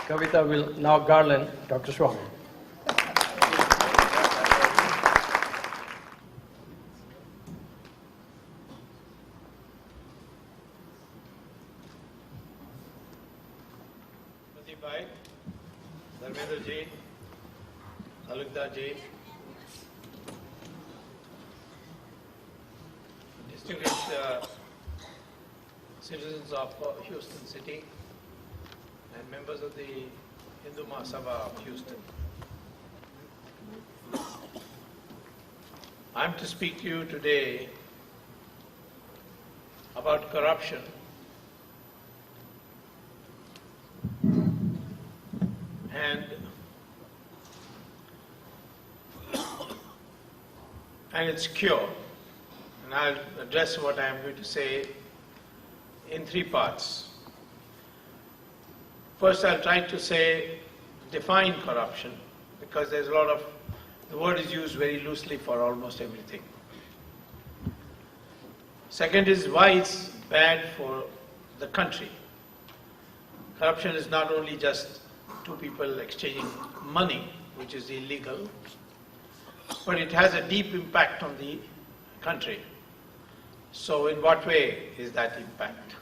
Kavita will now garland Dr. Swamy. Bhai, Dharmendra ji, Alukda ji, distinguished citizens of Houston City and members of the Hindu Mahasabha of Houston. I am to speak to you today about corruption and its cure. And I'll address what I am going to say in three parts. First, I'll try to define corruption, because there's the word is used very loosely for almost everything. Second is why it's bad for the country. Corruption is not only just two people exchanging money, which is illegal, but it has a deep impact on the country. So in what way is that impact?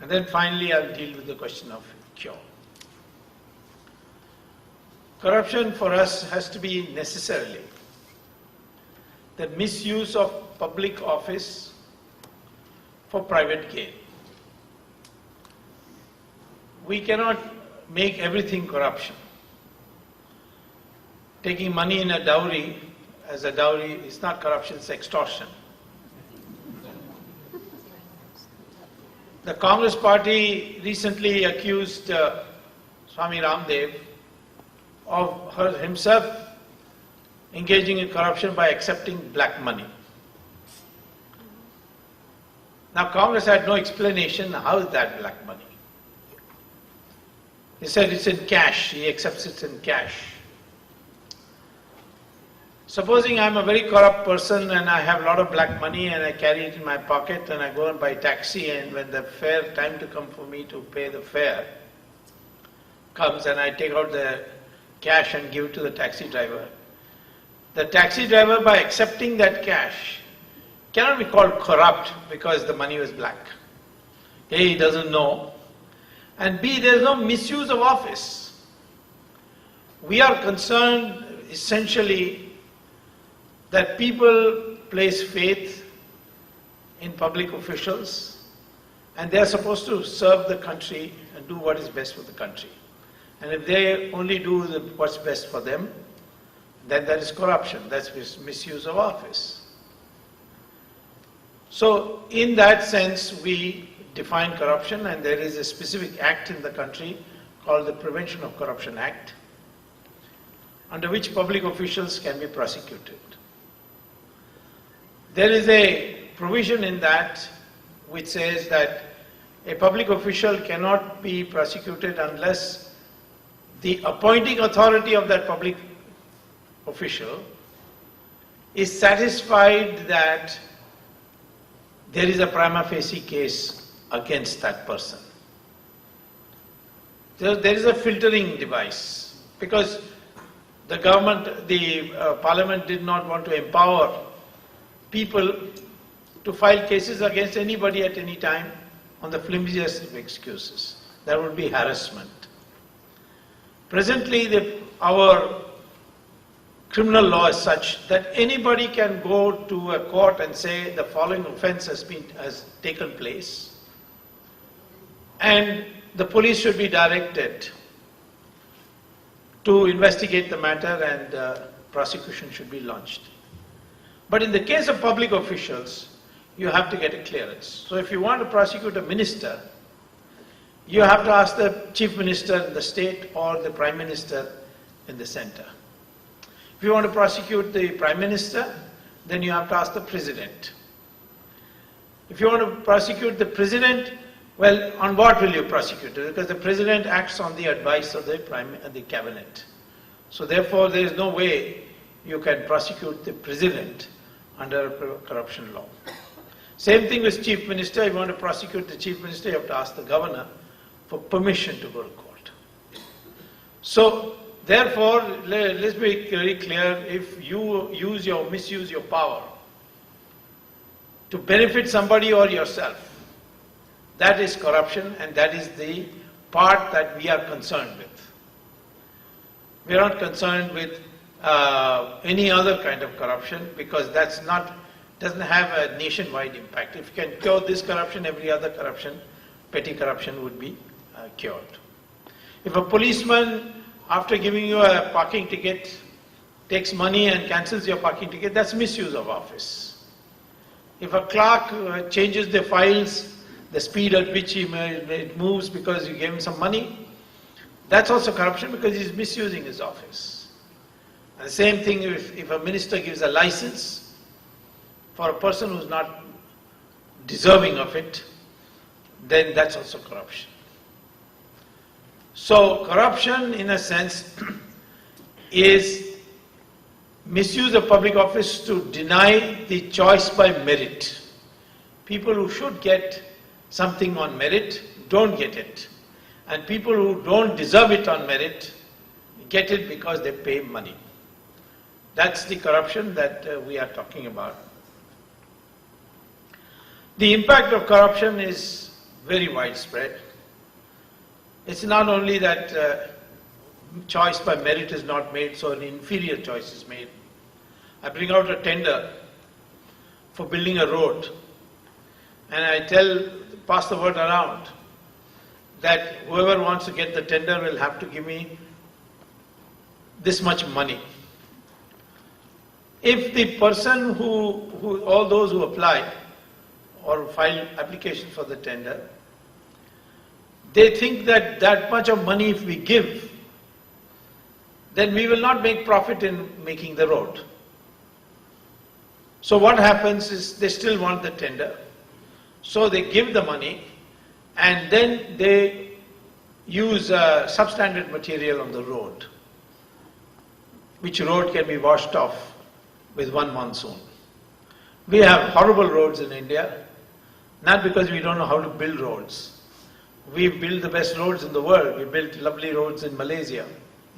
And then finally I'll deal with the question of cure. Corruption for us has to be necessarily the misuse of public office for private gain. We cannot make everything corruption. Taking money in a dowry as a dowry is not corruption, it's extortion. The Congress party recently accused Swami Ramdev of himself engaging in corruption by accepting black money. Now Congress had no explanation how is that black money. He said it's in cash, he accepts it in cash. Supposing I'm a very corrupt person and I have a lot of black money and I carry it in my pocket and I go and buy taxi, and when the fare, time to come for me to pay the fare comes and I take out the cash and give it to the taxi driver. The taxi driver, by accepting that cash, cannot be called corrupt because the money was black. A, he doesn't know, and B, there is no misuse of office. We are concerned essentially that people place faith in public officials and they are supposed to serve the country and do what is best for the country. And if they only do what's best for them, then that is corruption, that's misuse of office. So in that sense we define corruption, and there is a specific act in the country called the Prevention of Corruption Act, under which public officials can be prosecuted. There is a provision in that which says that a public official cannot be prosecuted unless the appointing authority of that public official is satisfied that there is a prima facie case against that person. There is a filtering device, because the government, the parliament did not want to empower people to file cases against anybody at any time on the flimsiest of excuses. That would be harassment. Presently, our criminal law is such that anybody can go to a court and say the following offense has taken place, and the police should be directed to investigate the matter and prosecution should be launched. But in the case of public officials, you have to get a clearance. So if you want to prosecute a minister, you have to ask the chief minister in the state or the prime minister in the center. If you want to prosecute the prime minister, then you have to ask the president. If you want to prosecute the president, well, on what will you prosecute it? Because the president acts on the advice of the cabinet. So therefore, there is no way you can prosecute the president under corruption law. Same thing with chief minister. If you want to prosecute the chief minister, you have to ask the governor. for permission to go to court. So, therefore, let's be very clear, if you misuse your power to benefit somebody or yourself, that is corruption, and that is the part that we are concerned with. We are not concerned with any other kind of corruption, because doesn't have a nationwide impact. If you can cure this corruption, every other corruption, petty corruption, would be cured. If a policeman, after giving you a parking ticket, takes money and cancels your parking ticket, that's misuse of office. If a clerk changes the files, the speed at which it moves because you gave him some money, that's also corruption, because he's misusing his office. And the same thing if a minister gives a license for a person who's not deserving of it, then that's also corruption. So corruption, in a sense, is misuse of public office to deny the choice by merit. People who should get something on merit don't get it. And people who don't deserve it on merit get it because they pay money. That's the corruption that we are talking about. The impact of corruption is very widespread. It's not only that choice by merit is not made, so an inferior choice is made. I bring out a tender for building a road, and I pass the word around that whoever wants to get the tender will have to give me this much money. If the person all those who apply or file applications for the tender, they think that that much of money if we give, then we will not make profit in making the road. So what happens is they still want the tender. So they give the money and then they use substandard material on the road, which road can be washed off with one monsoon. We have horrible roads in India, not because we don't know how to build roads. We build the best roads in the world. We built lovely roads in Malaysia,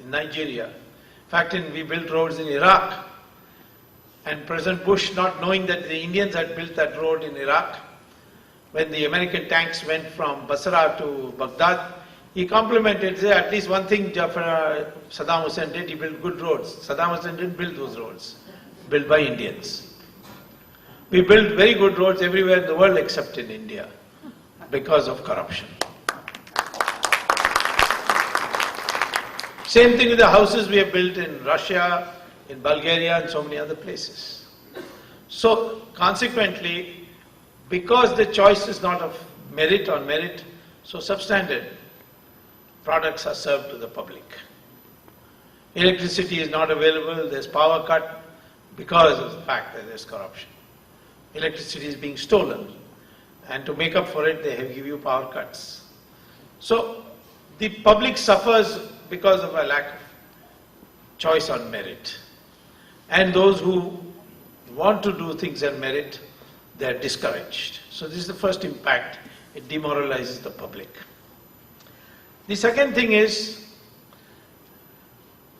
in Nigeria. In fact, we built roads in Iraq. And President Bush, not knowing that the Indians had built that road in Iraq, when the American tanks went from Basra to Baghdad, he complimented, said, at least one thing Saddam Hussein did, he built good roads. Saddam Hussein didn't build those roads, built by Indians. We built very good roads everywhere in the world except in India because of corruption. Same thing with the houses we have built in Russia, in Bulgaria and so many other places. So consequently, because the choice is not of merit on merit, so substandard products are served to the public. Electricity is not available, there's power cut because of the fact that there's corruption. Electricity is being stolen, and to make up for it, they have give you power cuts. So the public suffers because of a lack of choice on merit. And those who want to do things on merit, they are discouraged. So this is the first impact. It demoralizes the public. The second thing is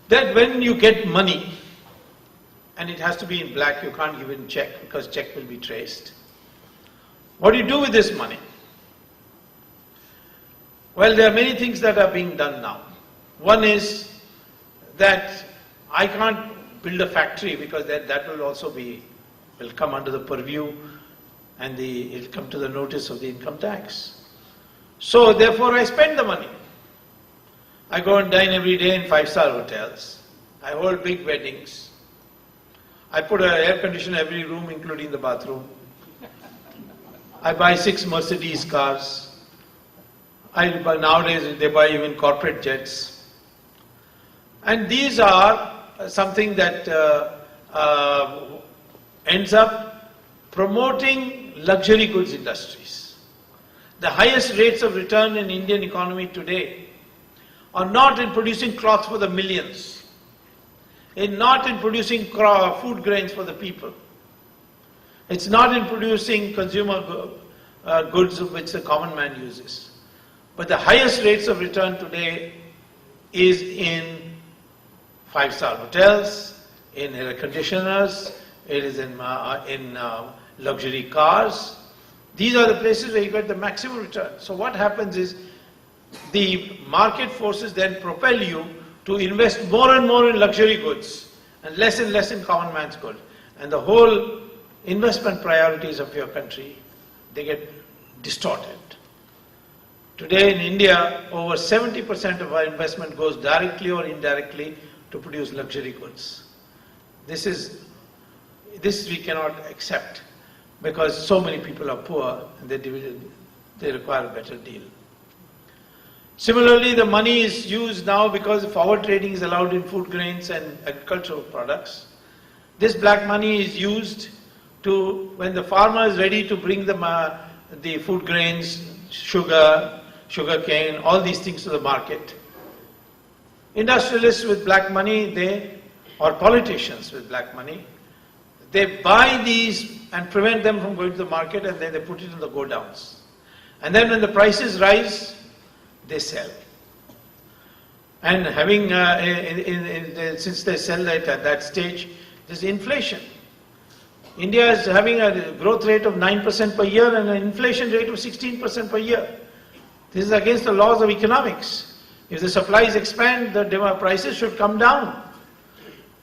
that when you get money, and it has to be in black, you can't give it in check because check will be traced. What do you do with this money? Well, there are many things that are being done now. One is that I can't build a factory because that will also will come under the purview and it will come to the notice of the income tax. So therefore I spend the money. I go and dine every day in 5-star hotels. I hold big weddings. I put an air conditioner in every room, including the bathroom. I buy 6 Mercedes cars. Nowadays they buy even corporate jets. And these are something that ends up promoting luxury goods industries. The highest rates of return in Indian economy today are not in producing cloth for the millions, not in producing food grains for the people. It's not in producing consumer goods which the common man uses. But the highest rates of return today is in five-star hotels, in air conditioners, it is in luxury cars. These are the places where you get the maximum return. So what happens is the market forces then propel you to invest more and more in luxury goods and less in common man's good. And the whole investment priorities of your country, they get distorted. Today in India, over 70% of our investment goes directly or indirectly to produce luxury goods. This we cannot accept because so many people are poor and they require a better deal. Similarly, the money is used now because forward trading is allowed in food grains and agricultural products. This black money is used to, when the farmer is ready to bring the food grains, sugar cane, all these things to the market. Industrialists with black money, or politicians with black money, they buy these and prevent them from going to the market, and then they put it in the godowns. And then when the prices rise, they sell. And having, since they sell it at that stage, there's inflation. India is having a growth rate of 9% per year and an inflation rate of 16% per year. This is against the laws of economics. If the supplies expand, the prices should come down.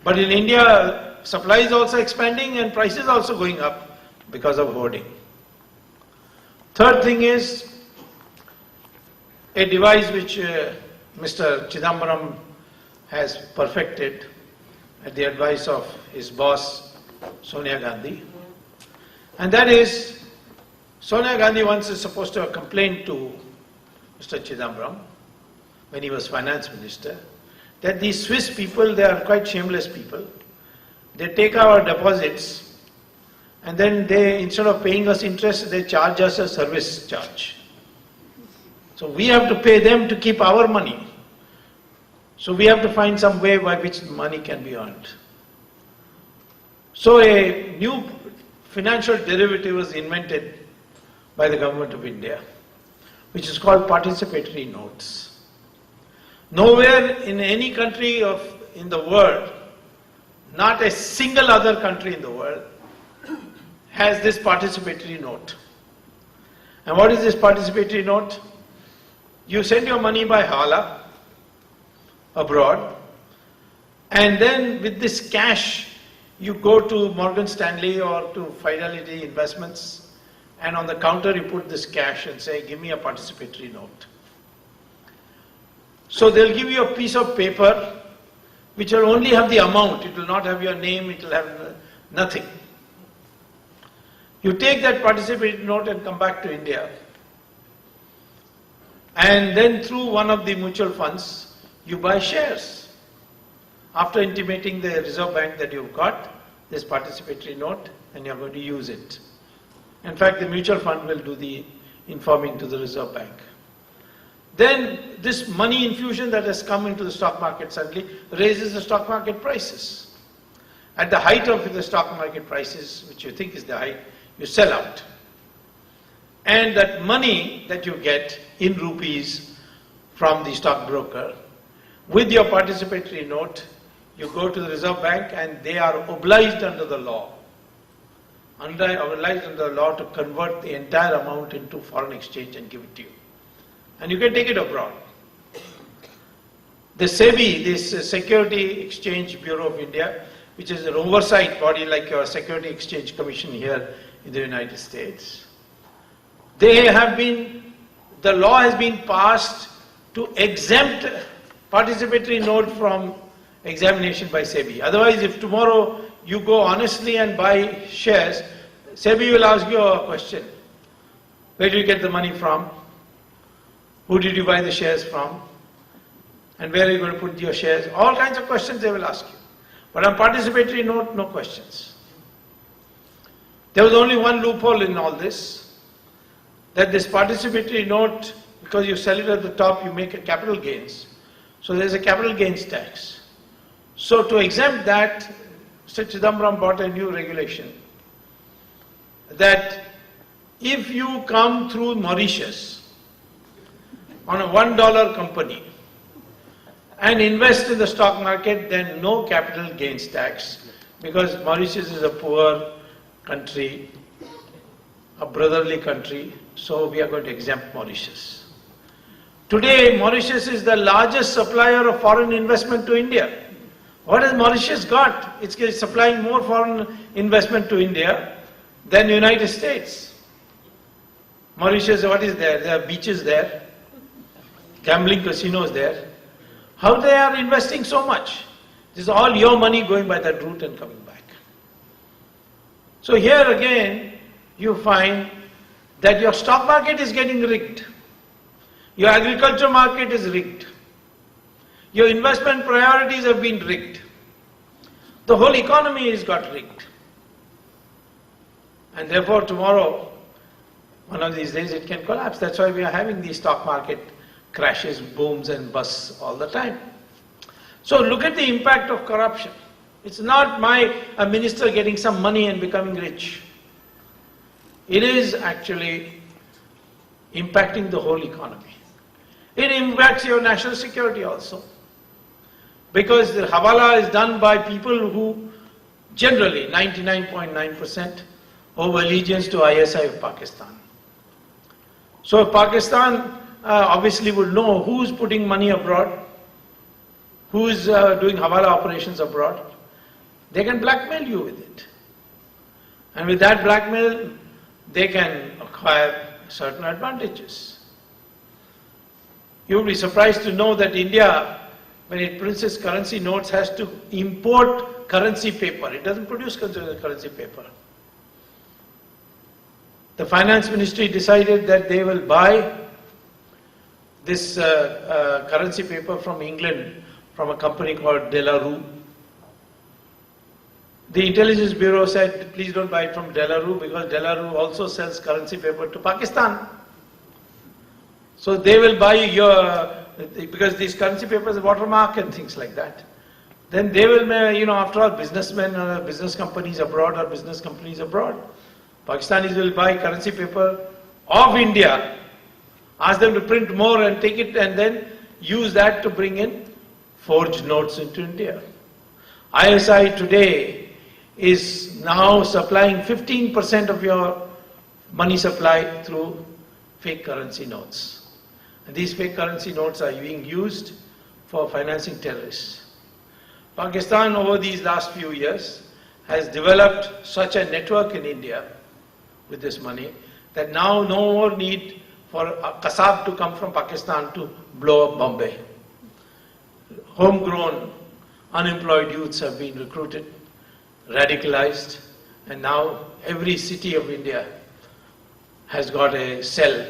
But in India, supply is also expanding and prices also going up because of hoarding. Third thing is a device which Mr. Chidambaram has perfected at the advice of his boss, Sonia Gandhi. And that is, Sonia Gandhi once is supposed to have complained to Mr. Chidambaram when he was finance minister, that these Swiss people, they are quite shameless people. They take our deposits and then they, instead of paying us interest, they charge us a service charge. So we have to pay them to keep our money. So we have to find some way by which money can be earned. So a new financial derivative was invented by the government of India, which is called participatory notes. Nowhere in any country in the world, not a single other country in the world, has this participatory note. And what is this participatory note? You send your money by Hala abroad, and then with this cash, you go to Morgan Stanley or to Fidelity Investments, and on the counter you put this cash and say, give me a participatory note. So they'll give you a piece of paper which will only have the amount, it will not have your name, it will have nothing. You take that participatory note and come back to India. And then through one of the mutual funds, you buy shares. After intimating the Reserve Bank that you've got this participatory note and you're going to use it. In fact, the mutual fund will do the informing to the Reserve Bank. Then this money infusion that has come into the stock market suddenly raises the stock market prices. At the height of the stock market prices, which you think is the height, you sell out. And that money that you get in rupees from the stockbroker, with your participatory note, you go to the Reserve Bank and they are obliged under the law, to convert the entire amount into foreign exchange and give it to you. And you can take it abroad. The SEBI, this Security Exchange Bureau of India, which is an oversight body like your Security Exchange Commission here in the United States, the law has been passed to exempt participatory note from examination by SEBI. Otherwise, if tomorrow you go honestly and buy shares, SEBI will ask you a question. Where did you get the money from? Who did you buy the shares from? And where are you going to put your shares? All kinds of questions they will ask you. But on participatory note, no questions. There was only one loophole in all this, that this participatory note, because you sell it at the top, you make a capital gains. So there is a capital gains tax. So to exempt that, Mr. Chidambaram brought a new regulation that if you come through Mauritius on a $1 company and invest in the stock market, then no capital gains tax, because Mauritius is a poor country, a brotherly country, so we are going to exempt Mauritius. Today, Mauritius is the largest supplier of foreign investment to India. What has Mauritius got? It's supplying more foreign investment to India than the United States. Mauritius, what is there? There are beaches there, gambling casinos there. How they are investing so much? This is all your money going by that route and coming back. So here again, you find that your stock market is getting rigged. Your agriculture market is rigged. Your investment priorities have been rigged. The whole economy has got rigged. And therefore tomorrow, one of these days it can collapse. That's why we are having these stock market crashes, booms and busts all the time. So look at the impact of corruption. It's not a minister getting some money and becoming rich. It is actually impacting the whole economy. It impacts your national security also. Because the Hawala is done by people who generally, 99.9%, owe allegiance to ISI of Pakistan. So Pakistan obviously would know who's putting money abroad, who's doing Hawala operations abroad. They can blackmail you with it. And with that blackmail, they can acquire certain advantages. You will be surprised to know that India, when it prints its currency notes, has to import currency paper. It doesn't produce currency paper. The finance ministry decided that they will buy this currency paper from England from a company called De La Rue. The intelligence bureau said, please don't buy it from De La Rue, because De La Rue also sells currency paper to Pakistan. So they will buy because these currency papers are watermark and things like that. Then they will, after all, businessmen or business companies abroad are business companies abroad. Pakistanis will buy currency paper of India, ask them to print more and take it and then use that to bring in forged notes into India. ISI today is now supplying 15% of your money supply through fake currency notes. And these fake currency notes are being used for financing terrorists. Pakistan over these last few years has developed such a network in India with this money that now no more need for a Kasab to come from Pakistan to blow up Bombay. Homegrown, unemployed youths have been recruited, radicalized, and now every city of India has got a cell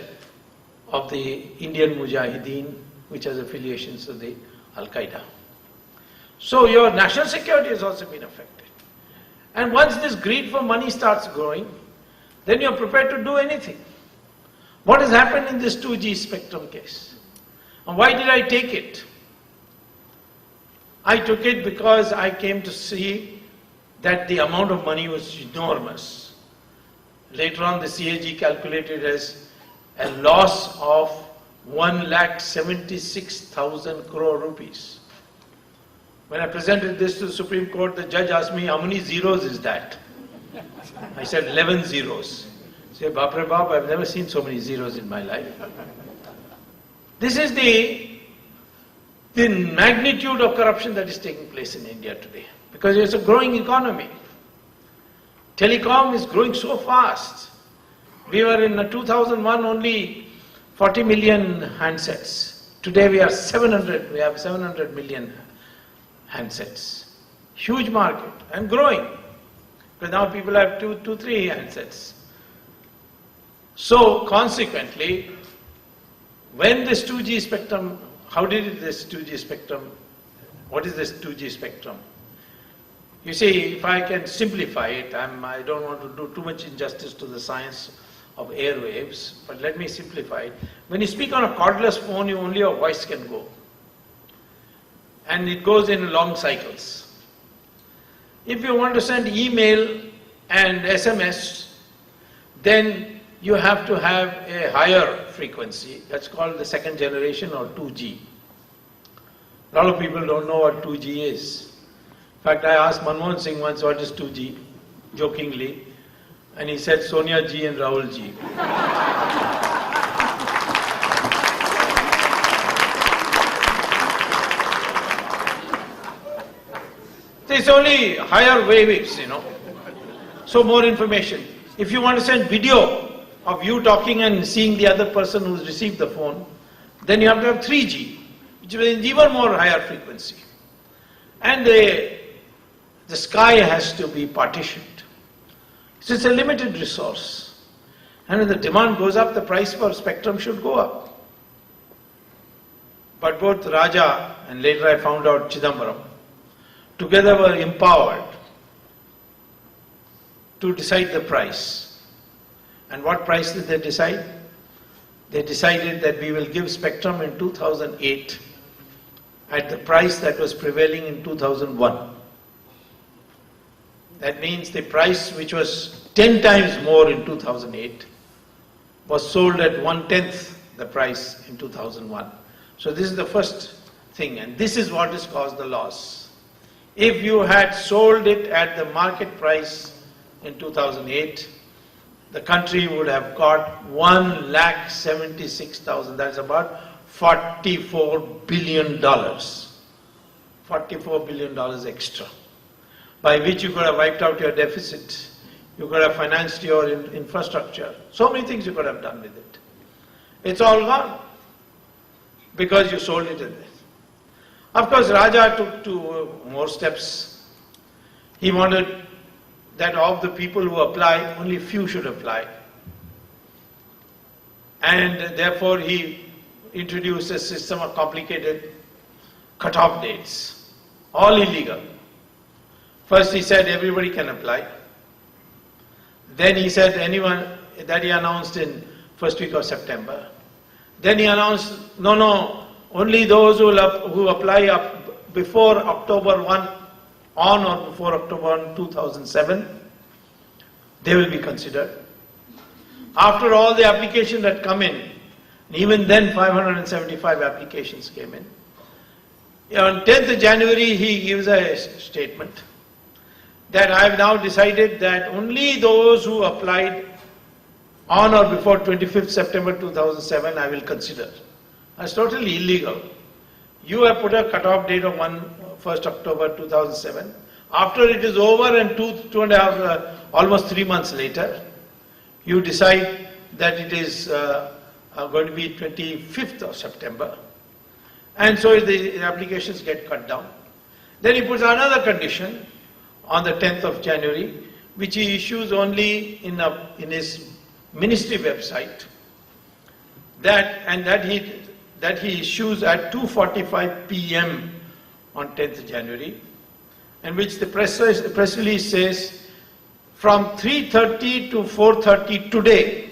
of the Indian Mujahideen, which has affiliations to the Al-Qaeda. So your national security has also been affected. And once this greed for money starts growing, then you're prepared to do anything. What has happened in this 2G spectrum case? And why did I take it? I took it because I came to see that the amount of money was enormous. Later on, the CAG calculated as a loss of 1,76,000 crore rupees. When I presented this to the Supreme Court, the judge asked me, how many zeros is that? I said 11 zeros. He said, Baap re Baap, I've never seen so many zeros in my life. This is the magnitude of corruption that is taking place in India today. Because it's a growing economy. Telecom is growing so fast. We were in 2001 only 40 million handsets. Today we have 700 million handsets. Huge market and growing. Because now people have two, 3 handsets. So consequently, when this 2G spectrum, what is this 2G spectrum? You see, if I can simplify it, I don't want to do too much injustice to the science of airwaves, but let me simplify it. When you speak on a cordless phone, only your voice can go. And it goes in long cycles. If you want to send email and SMS, then you have to have a higher frequency. That's called the second generation or 2G. A lot of people don't know what 2G is. In fact, I asked Manmohan Singh once what is 2G, jokingly, and he said Sonia G and Rahul G. It's only higher waves, So more information. If you want to send video of you talking and seeing the other person who's received the phone, then you have to have 3G, which is even more higher frequency. And the sky has to be partitioned. So it's a limited resource. And when the demand goes up, the price for spectrum should go up. But both Raja and later I found out Chidambaram together were empowered to decide the price. And what price did they decide? They decided that we will give spectrum in 2008 at the price that was prevailing in 2001. That means the price which was 10 times more in 2008 was sold at 1/10 the price in 2001. So this is the first thing, and this is what has caused the loss. If you had sold it at the market price in 2008, the country would have got 1,76,000. That's about $44 billion. $44 billion extra, by which you could have wiped out your deficit. You could have financed your infrastructure. So many things you could have done with it. It's all gone because you sold it at this. Of course, Raja took two more steps. He wanted that of the people who apply, only few should apply. And therefore he introduced a system of complicated cut-off dates, all illegal. First he said everybody can apply. Then he said anyone, that he announced in first week of September. Then he announced, no, only those who apply up before October 1, on or before October 1, 2007, they will be considered. After all the applications that come in, even then 575 applications came in. On 10th of January he gives a statement that I have now decided that only those who applied on or before 25th September 2007 I will consider. That's totally illegal. You have put a cut-off date of 1st October 2007. After it is over and two and a half, almost 3 months later, you decide that it is going to be 25th of September. And so the applications get cut down. Then he puts another condition on the 10th of January, which he issues only in his ministry website, that he issues at 2:45 p.m. on 10th of January, in which the press release says, from 3:30 to 4:30 today,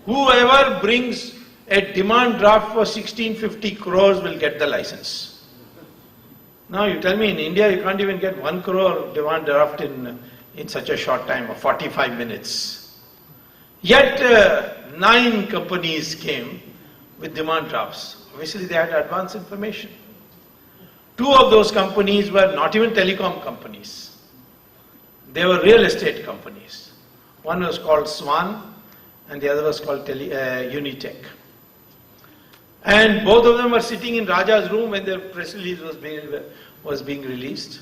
whoever brings a demand draft for 1650 crores will get the license. Now you tell me in India you can't even get 1 crore demand draft in such a short time of 45 minutes. Yet 9 companies came with demand drafts. Obviously they had advance information. 2 of those companies were not even telecom companies. They were real estate companies. One was called Swan and the other was called Unitech. And both of them were sitting in Raja's room when their press release was being released.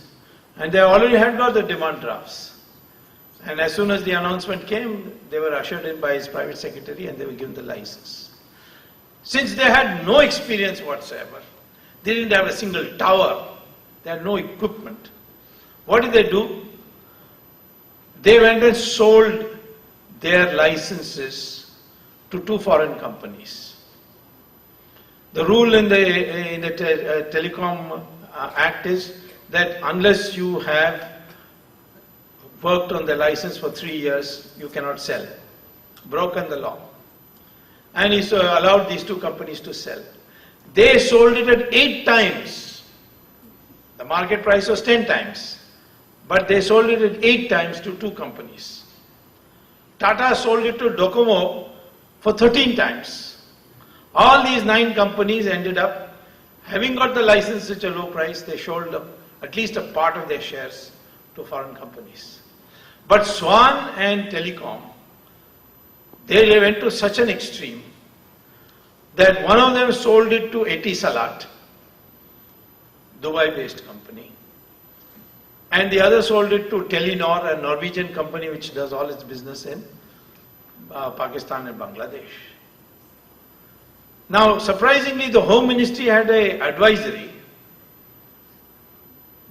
And they already had got the demand drafts. And as soon as the announcement came, they were ushered in by his private secretary and they were given the license. Since they had no experience whatsoever, they didn't have a single tower, they had no equipment. What did they do? They went and sold their licenses to 2 foreign companies. The rule in the Telecom Act is that unless you have worked on the license for 3 years, you cannot sell. Broken the law. And he allowed these 2 companies to sell. They sold it at 8 times. The market price was 10 times. But they sold it at 8 times to 2 companies. Tata sold it to Docomo for 13 times. All these 9 companies ended up having got the license at a low price. They sold at least a part of their shares to foreign companies. But Swan and Telecom, they went to such an extreme that one of them sold it to Etisalat, Dubai-based company, and the other sold it to Telenor, a Norwegian company which does all its business in Pakistan and Bangladesh. Now, surprisingly, the Home Ministry had an advisory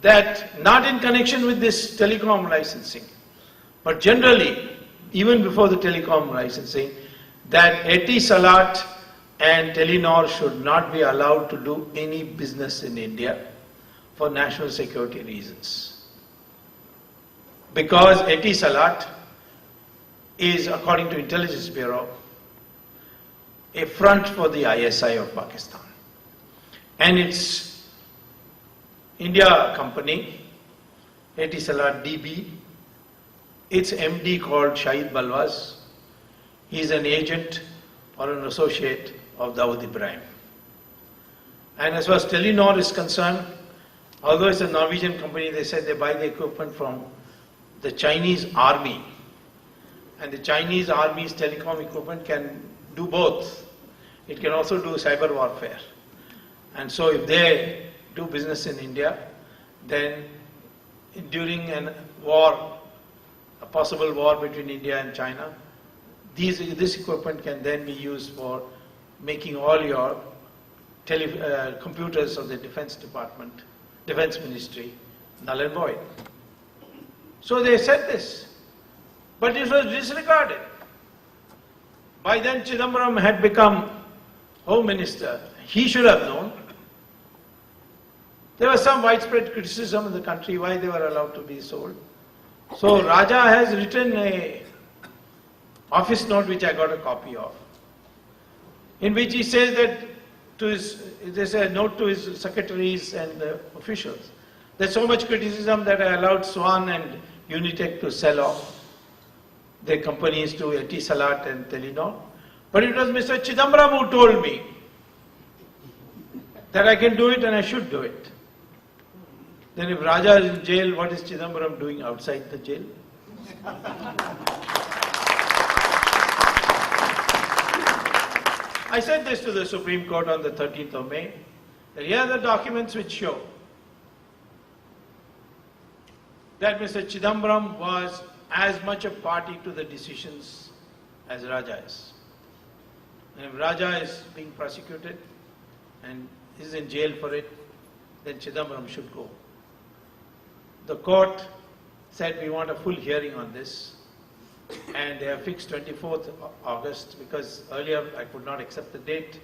that not in connection with this telecom licensing, but generally, even before the telecom licensing, that Etisalat and Telenor should not be allowed to do any business in India for national security reasons. Because Etisalat is, according to Intelligence Bureau, a front for the ISI of Pakistan. And its India company, Etisalat DB, its MD called Shahid Balwaz, he is an agent or an associate of Dawood Ibrahim. And as far as Telenor is concerned, although it's a Norwegian company, they said they buy the equipment from the Chinese army. And the Chinese army's telecom equipment can do both. It can also do cyber warfare. And so if they do business in India, then during a war, a possible war between India and China, this equipment can then be used for making all your computers of the Defense Department, Defense Ministry, null and void. So they said this, but it was disregarded. By then Chidambaram had become Home Minister. He should have known. There was some widespread criticism in the country why they were allowed to be sold. So Raja has written a office note which I got a copy of, in which he says that there's a note to his secretaries and officials. There's so much criticism that I allowed Swan and Unitech to sell off their companies to Etisalat and Telenor. But it was Mr. Chidambaram who told me that I can do it and I should do it. Then if Raja is in jail, what is Chidambaram doing outside the jail? I said this to the Supreme Court on the 13th of May, that here are the documents which show that Mr. Chidambaram was as much a party to the decisions as Raja is. And if Raja is being prosecuted and is in jail for it, then Chidambaram should go. The court said we want a full hearing on this, and they have fixed 24th August because earlier I could not accept the date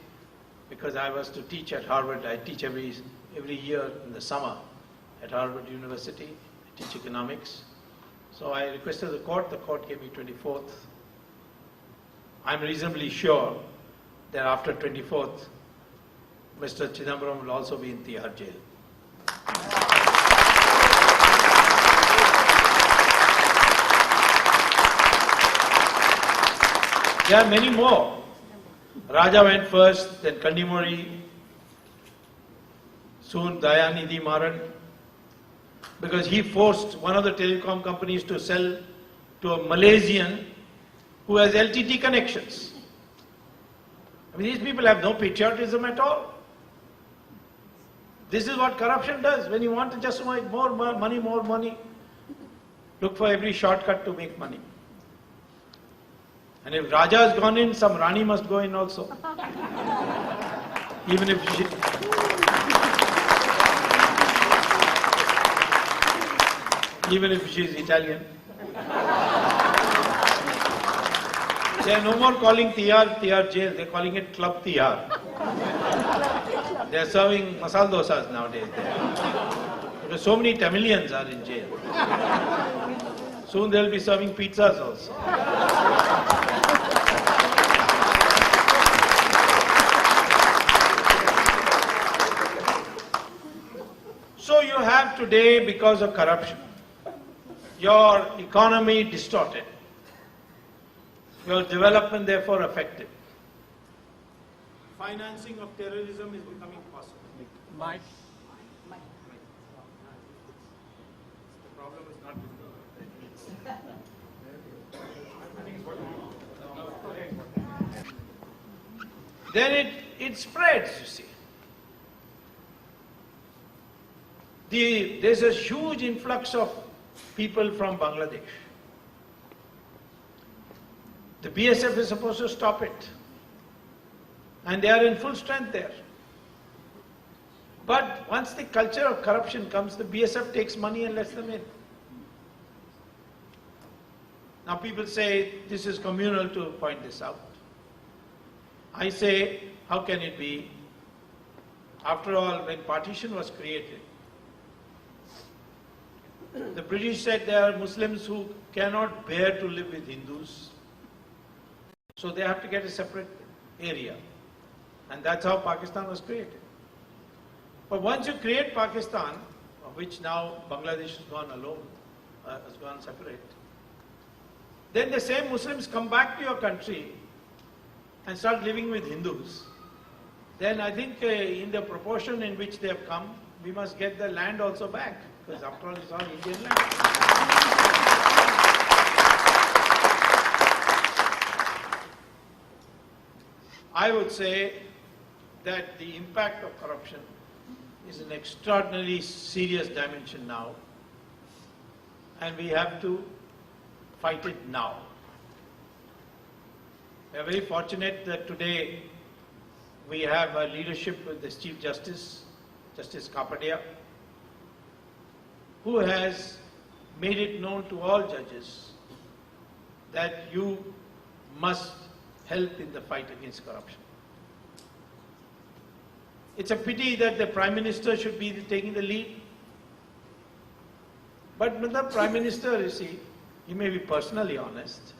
because I was to teach at Harvard. I teach every year in the summer at Harvard University. I teach economics. So I requested the court gave me 24th. I'm reasonably sure that after 24th, Mr. Chidambaram will also be in Tihar jail. There are many more. Raja went first, then Kandimori, soon Dayanidhi Maran, because he forced one of the telecom companies to sell to a Malaysian who has LTT connections. I mean, these people have no patriotism at all. This is what corruption does. When you want to just make more money, look for every shortcut to make money. And if Raja has gone in, some Rani must go in also. Even if she is Italian. They are no more calling Tihar jail, they are calling it Club Tihar. They are serving masala dosas nowadays there. Because so many Tamilians are in jail. Soon they will be serving pizzas also. So you have today, because of corruption, your economy distorted, your development therefore affected. financing of terrorism is becoming possible. Mike. The problem is not with me. Then it spreads, you see. There's a huge influx of people from Bangladesh. The BSF is supposed to stop it. And they are in full strength there. But once the culture of corruption comes, the BSF takes money and lets them in. Now people say this is communal to point this out. I say, how can it be? After all, when partition was created, the British said there are Muslims who cannot bear to live with Hindus, so they have to get a separate area. And that's how Pakistan was created. But once you create Pakistan, of which now Bangladesh has gone alone, has gone separate, then the same Muslims come back to your country and start living with Hindus. Then I think in the proportion in which they have come, we must get the land also back, because after all it's all Indian land. I would say that the impact of corruption is an extraordinarily serious dimension now, and we have to fight it now. We are very fortunate that today we have a leadership with the Chief Justice, Justice Kapadia, who has made it known to all judges that you must help in the fight against corruption. It's a pity that the Prime Minister should be taking the lead. But with the Prime Minister, you see, he may be personally honest,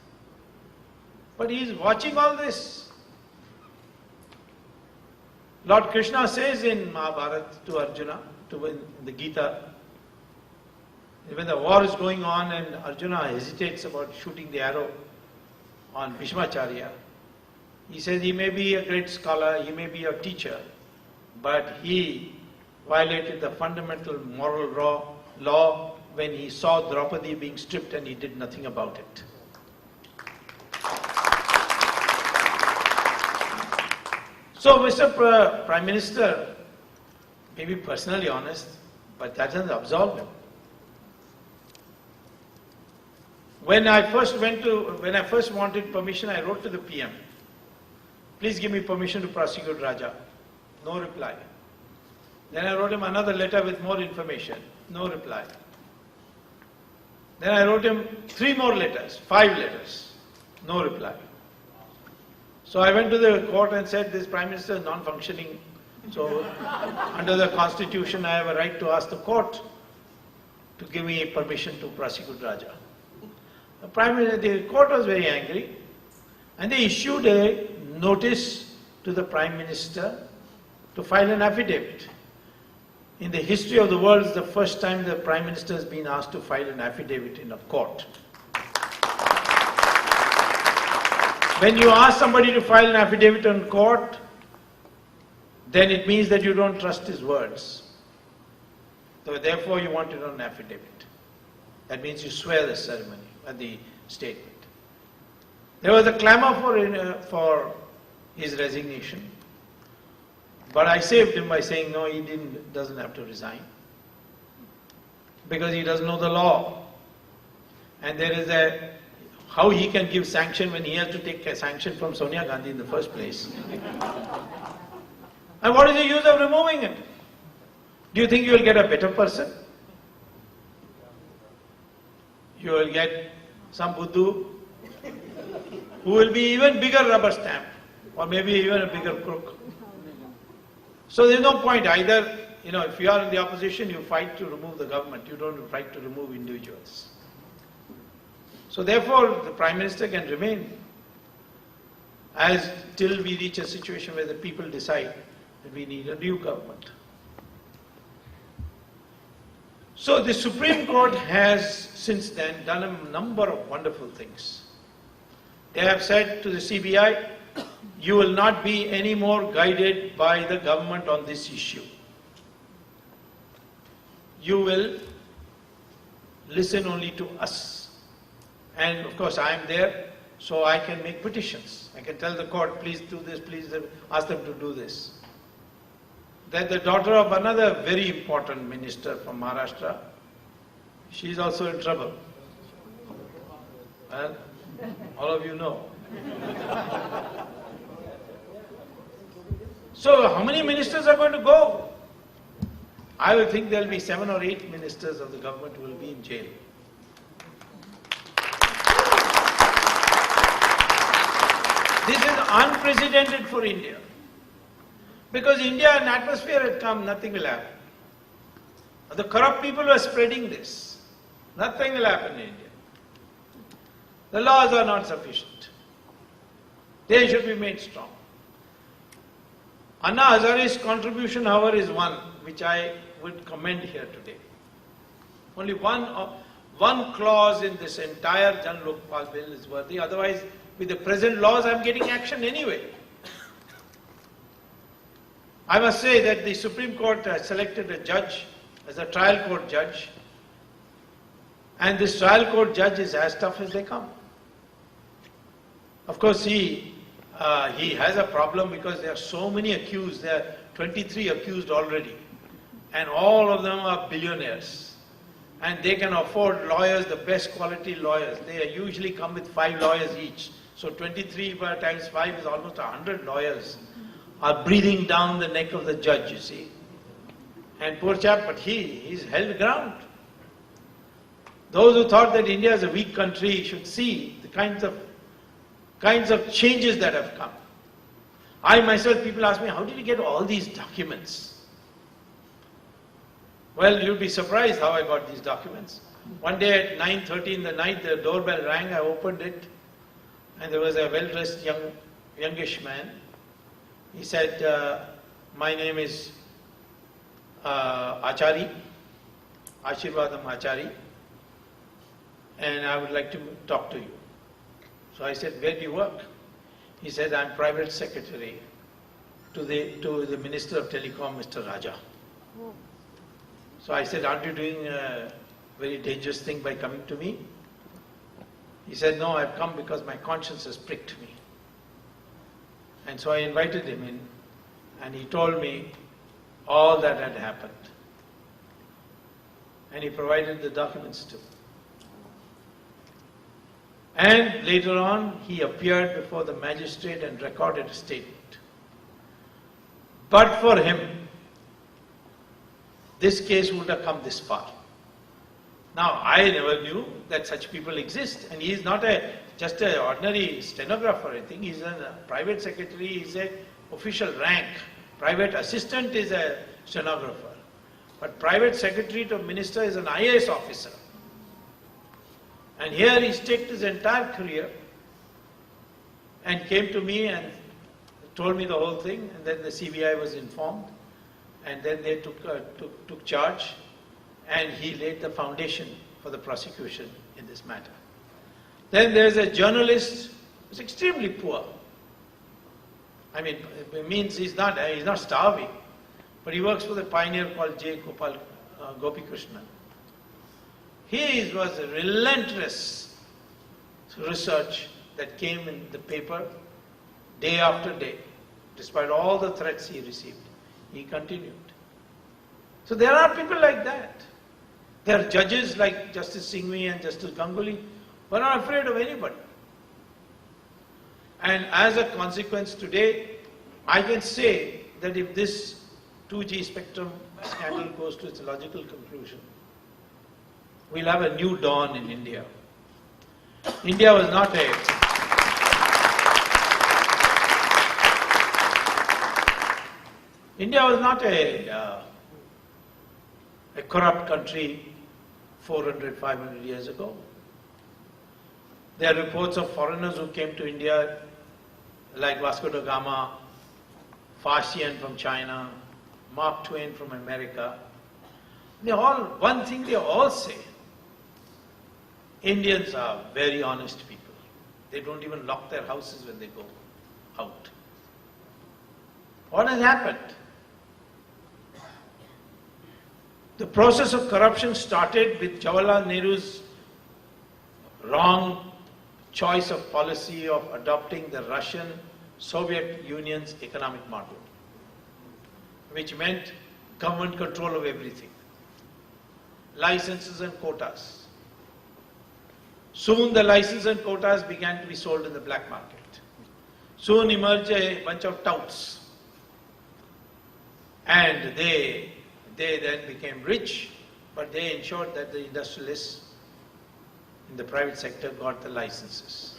but he is watching all this. Lord Krishna says in Mahabharata to Arjuna, in the Gita, when the war is going on and Arjuna hesitates about shooting the arrow on Bhishmacharya, he says he may be a great scholar, he may be a teacher, but he violated the fundamental moral law when he saw Draupadi being stripped and he did nothing about it. So Mr. Prime Minister may be personally honest, but that doesn't absolve him. When I first wanted permission, I wrote to the PM, please give me permission to prosecute Raja. No reply. Then I wrote him another letter with more information. No reply. Then I wrote him 3 more letters, 5 letters. No reply. So I went to the court and said, this Prime Minister is non-functioning. So under the Constitution, I have a right to ask the court to give me permission to prosecute Raja. The court was very angry, and they issued a notice to the Prime Minister to file an affidavit. In the history of the world, it's the first time the Prime Minister has been asked to file an affidavit in a court. When you ask somebody to file an affidavit in court, then it means that you don't trust his words. So therefore you want it on an affidavit. That means you swear the ceremony, the statement. There was a clamor for his resignation. But I saved him by saying, no, he doesn't have to resign. Because he doesn't know the law. And there is how he can give sanction when he has to take a sanction from Sonia Gandhi in the first place. And what is the use of removing it? Do you think you will get a better person? You will get some Buddhu who will be even bigger rubber stamp, or maybe even a bigger crook. So there is no point either, if you are in the opposition, you fight to remove the government, you don't fight to remove individuals. So therefore, the Prime Minister can remain till we reach a situation where the people decide that we need a new government. So the Supreme Court has since then done a number of wonderful things. They have said to the CBI, you will not be any more guided by the government on this issue. You will listen only to us. And of course I am there, so I can make petitions. I can tell the court, please do this, please ask them to do this. Then the daughter of another very important minister from Maharashtra, she is also in trouble. Well, all of you know. So how many ministers are going to go? I will think there will be 7 or 8 ministers of the government who will be in jail. This is unprecedented for India. Because India, an atmosphere had come, nothing will happen. The corrupt people are spreading this. Nothing will happen in India. The laws are not sufficient. They should be made strong. Anna Hazare's contribution, however, is one which I would commend here today. Only one clause in this entire Jan Lokpal bill is worthy. Otherwise, with the present laws, I am getting action anyway. I must say that the Supreme Court has selected a judge as a trial court judge, and this trial court judge is as tough as they come. Of course, he has a problem because there are so many accused. There are 23 accused already, and all of them are billionaires, and they can afford lawyers, the best quality lawyers. They usually come with 5 lawyers each. So 23 times 5 is almost 100 lawyers are breathing down the neck of the judge, you see. And poor chap, but he's held ground. Those who thought that India is a weak country should see the kinds of changes that have come. I myself, people ask me, how did you get all these documents? Well, you'll be surprised how I got these documents. One day at 9:30 in the night, the doorbell rang, I opened it, and there was a well-dressed youngish man. He said, my name is Achari, Ashirvadam Achari, and I would like to talk to you. So I said, where do you work? He said, I'm private secretary to the Minister of Telecom, Mr. Raja. So I said, aren't you doing a very dangerous thing by coming to me? He said, no, I've come because my conscience has pricked me. And so I invited him in, and he told me all that had happened. And he provided the documents too. And later on, he appeared before the magistrate and recorded a statement. But for him, this case would have come this far. Now, I never knew that such people exist, and he is not just an ordinary stenographer. I think he's a private secretary, he's an official rank. Private assistant is a stenographer. But private secretary to minister is an IAS officer. And here he staked his entire career and came to me and told me the whole thing, and then the CBI was informed, and then they took charge, and he laid the foundation for the prosecution in this matter. Then there's a journalist who's extremely poor. I mean, it means he's not starving, but he works for the pioneer called J. Gopi Krishnan. His was a relentless research that came in the paper day after day. Despite all the threats he received, he continued. So there are people like that. There are judges like Justice Singhvi and Justice Ganguly who are not afraid of anybody. And as a consequence today, I can say that if this 2G spectrum scandal goes to its logical conclusion, we'll have a new dawn in India. India was not a corrupt country 400, 500 years ago. There are reports of foreigners who came to India like Vasco da Gama, Farsian from China, Mark Twain from America. One thing they all say, Indians are very honest people. They don't even lock their houses when they go. out. What has happened? The process of corruption started with Jawaharlal Nehru's wrong choice of policy of adopting the Russian Soviet Union's economic model, which meant government control of everything, licenses and quotas. Soon the licenses and quotas began to be sold in the black market. Soon emerged a bunch of touts, and they then became rich, but they ensured that the industrialists in the private sector got the licenses.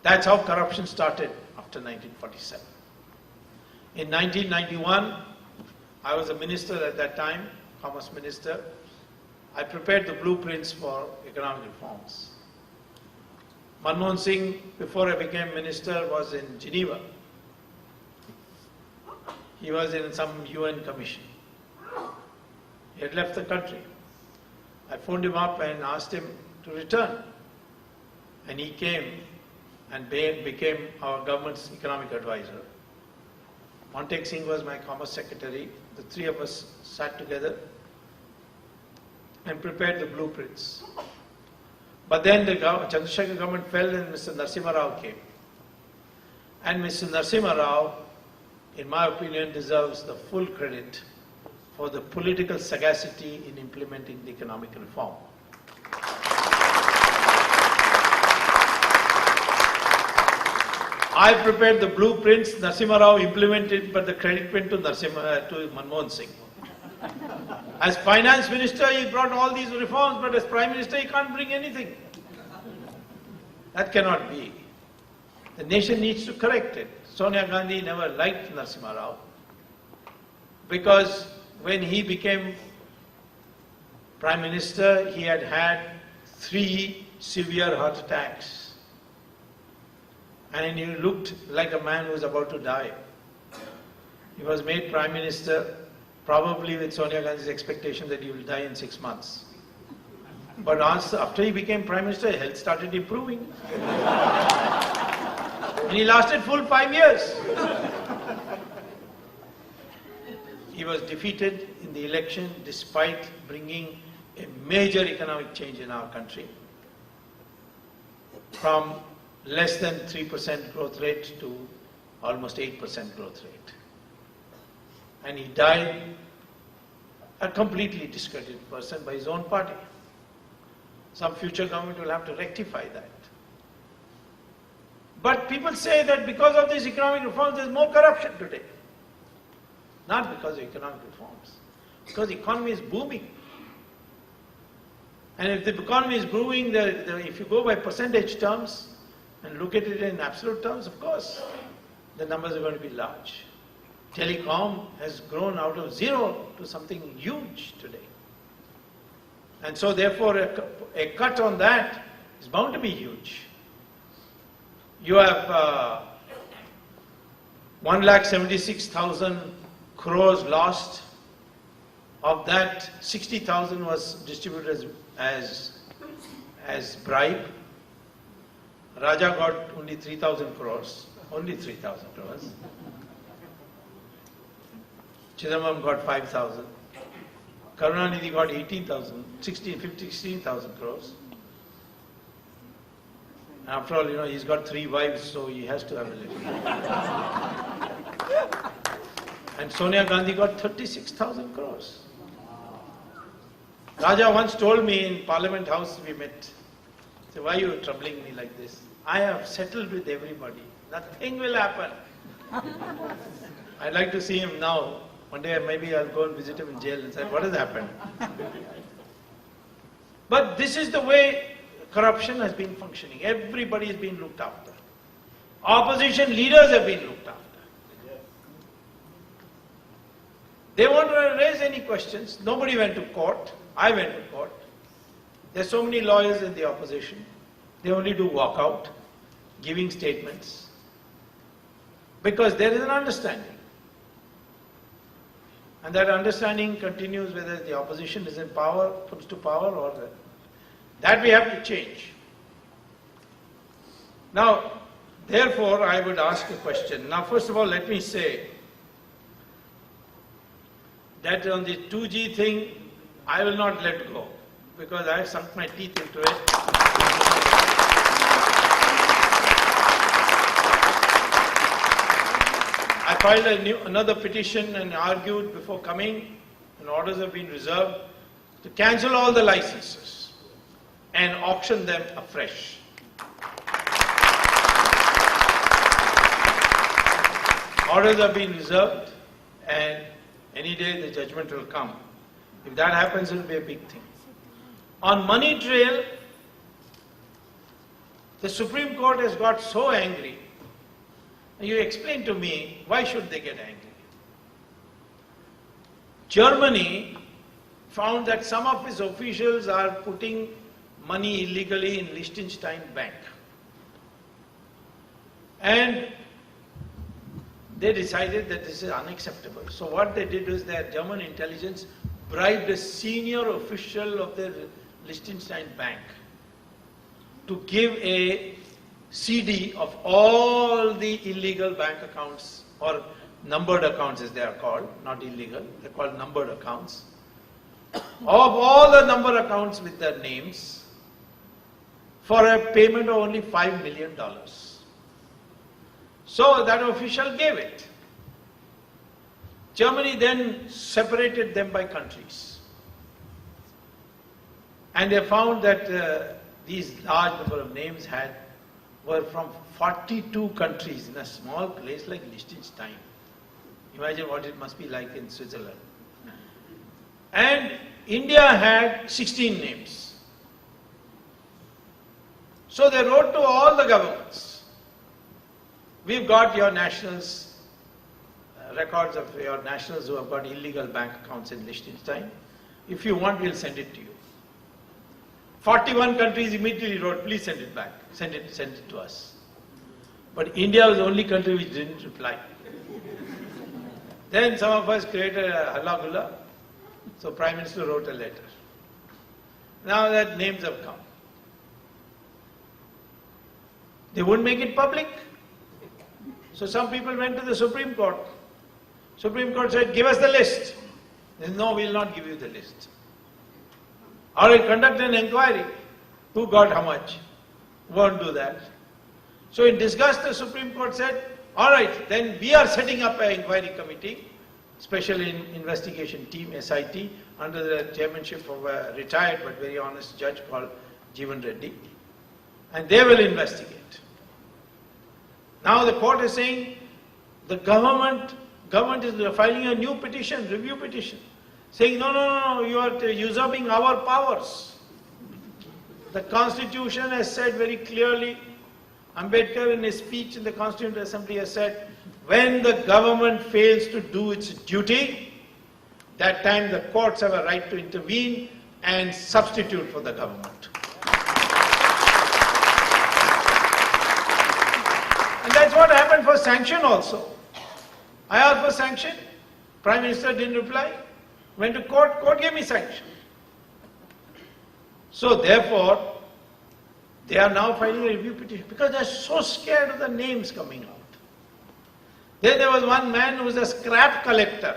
That's how corruption started after 1947. In 1991, I was a minister at that time, Commerce Minister. I prepared the blueprints for economic reforms. Manmohan Singh, before I became minister, was in Geneva. He was in some UN commission. He had left the country. I phoned him up and asked him to return. And he came and became our government's economic advisor. Montek Singh was my commerce secretary. The three of us sat together and prepared the blueprints. But then the Chandrasekhar government fell and Mr. Narasimha Rao came. And Mr. Narasimha Rao, in my opinion, deserves the full credit for the political sagacity in implementing the economic reform. I prepared the blueprints, Narasimha Rao implemented, but the credit went to Manmohan Singh. As finance minister, he brought all these reforms, but as prime minister, he can't bring anything. That cannot be. The nation needs to correct it. Sonia Gandhi never liked Narasimha Rao because when he became prime minister, he had had 3 severe heart attacks. And he looked like a man who was about to die. He was made prime minister probably with Sonia Gandhi's expectation that he will die in 6 months. But after he became prime minister, health started improving. And he lasted full 5 years. He was defeated in the election despite bringing a major economic change in our country from less than 3% growth rate to almost 8% growth rate. And he died a completely discredited person by his own party. Some future government will have to rectify that. But people say that because of these economic reforms, there is more corruption today. Not because of economic reforms. Because the economy is booming. And if the economy is booming, if you go by percentage terms and look at it in absolute terms, of course, the numbers are going to be large. Telecom has grown out of zero to something huge today. And so therefore a cut on that is bound to be huge. You have 1,76,000 crores lost. Of that, 60,000 was distributed as bribe. Raja got only 3,000 crores. Only 3,000 crores. Chidambaram got 5,000. Karunanidhi got 16,000 crores. After all, he's got 3 wives, so he has to have a little. And Sonia Gandhi got 36,000 crores. Raja once told me in Parliament House, we met, he said, why are you troubling me like this? I have settled with everybody. Nothing will happen. I'd like to see him now. One day maybe I'll go and visit him in jail and say, what has happened? But this is the way corruption has been functioning. Everybody has been looked after. Opposition leaders have been looked after. They won't raise any questions. Nobody went to court. I went to court. There's so many lawyers in the opposition. They only do walkout, giving statements. Because there is an understanding. And that understanding continues whether the opposition is in power, comes to power, that we have to change. Now, Therefore, I would ask a question. Now, first of all, let me say that on the 2G thing, I will not let go because I have sunk my teeth into it. I filed another petition and argued before coming, and orders have been reserved, to cancel all the licenses and auction them afresh. Orders have been reserved, and any day the judgment will come. If that happens, it will be a big thing. On money trail, the Supreme Court has got so angry. You explain to me, why should they get angry? Germany found that some of its officials are putting money illegally in Liechtenstein Bank. And they decided that this is unacceptable. So what they did was their German intelligence bribed a senior official of the Liechtenstein Bank to give a CD of all the illegal bank accounts, or numbered accounts as they are called, not illegal, they're called numbered accounts, of all the numbered accounts with their names for a payment of only $5 million. So that official gave it. Germany then separated them by countries. And they found that these large number of names were from 42 countries in a small place like Liechtenstein. Imagine what it must be like in Switzerland. And India had 16 names. So they wrote to all the governments, we've got your nationals, records of your nationals who have got illegal bank accounts in Liechtenstein. If you want, we'll send it to you. 41 countries immediately wrote, please send it back, send it to us. But India was the only country which didn't reply. Then some of us created a halla gulla, so Prime Minister wrote a letter. Now that names have come. They wouldn't make it public. So some people went to the Supreme Court. Supreme Court said, give us the list. They said, no, we will not give you the list. Or we'll conduct an inquiry. Who got how much? Won't do that. So in disgust, the Supreme Court said, all right, then we are setting up an inquiry committee, special investigation team, SIT, under the chairmanship of a retired but very honest judge called Jeevan Reddy. And they will investigate. Now the court is saying, the government is filing a new petition, review petition, saying, no, you are usurping our powers. The Constitution has said very clearly, Ambedkar in his speech in the Constituent Assembly has said, when the government fails to do its duty, that time the courts have a right to intervene and substitute for the government. And that's what happened for sanction also. I asked for sanction, Prime Minister didn't reply. Went to court, court gave me sanction. So therefore, they are now filing a review petition because they are so scared of the names coming out. Then there was one man who was a scrap collector.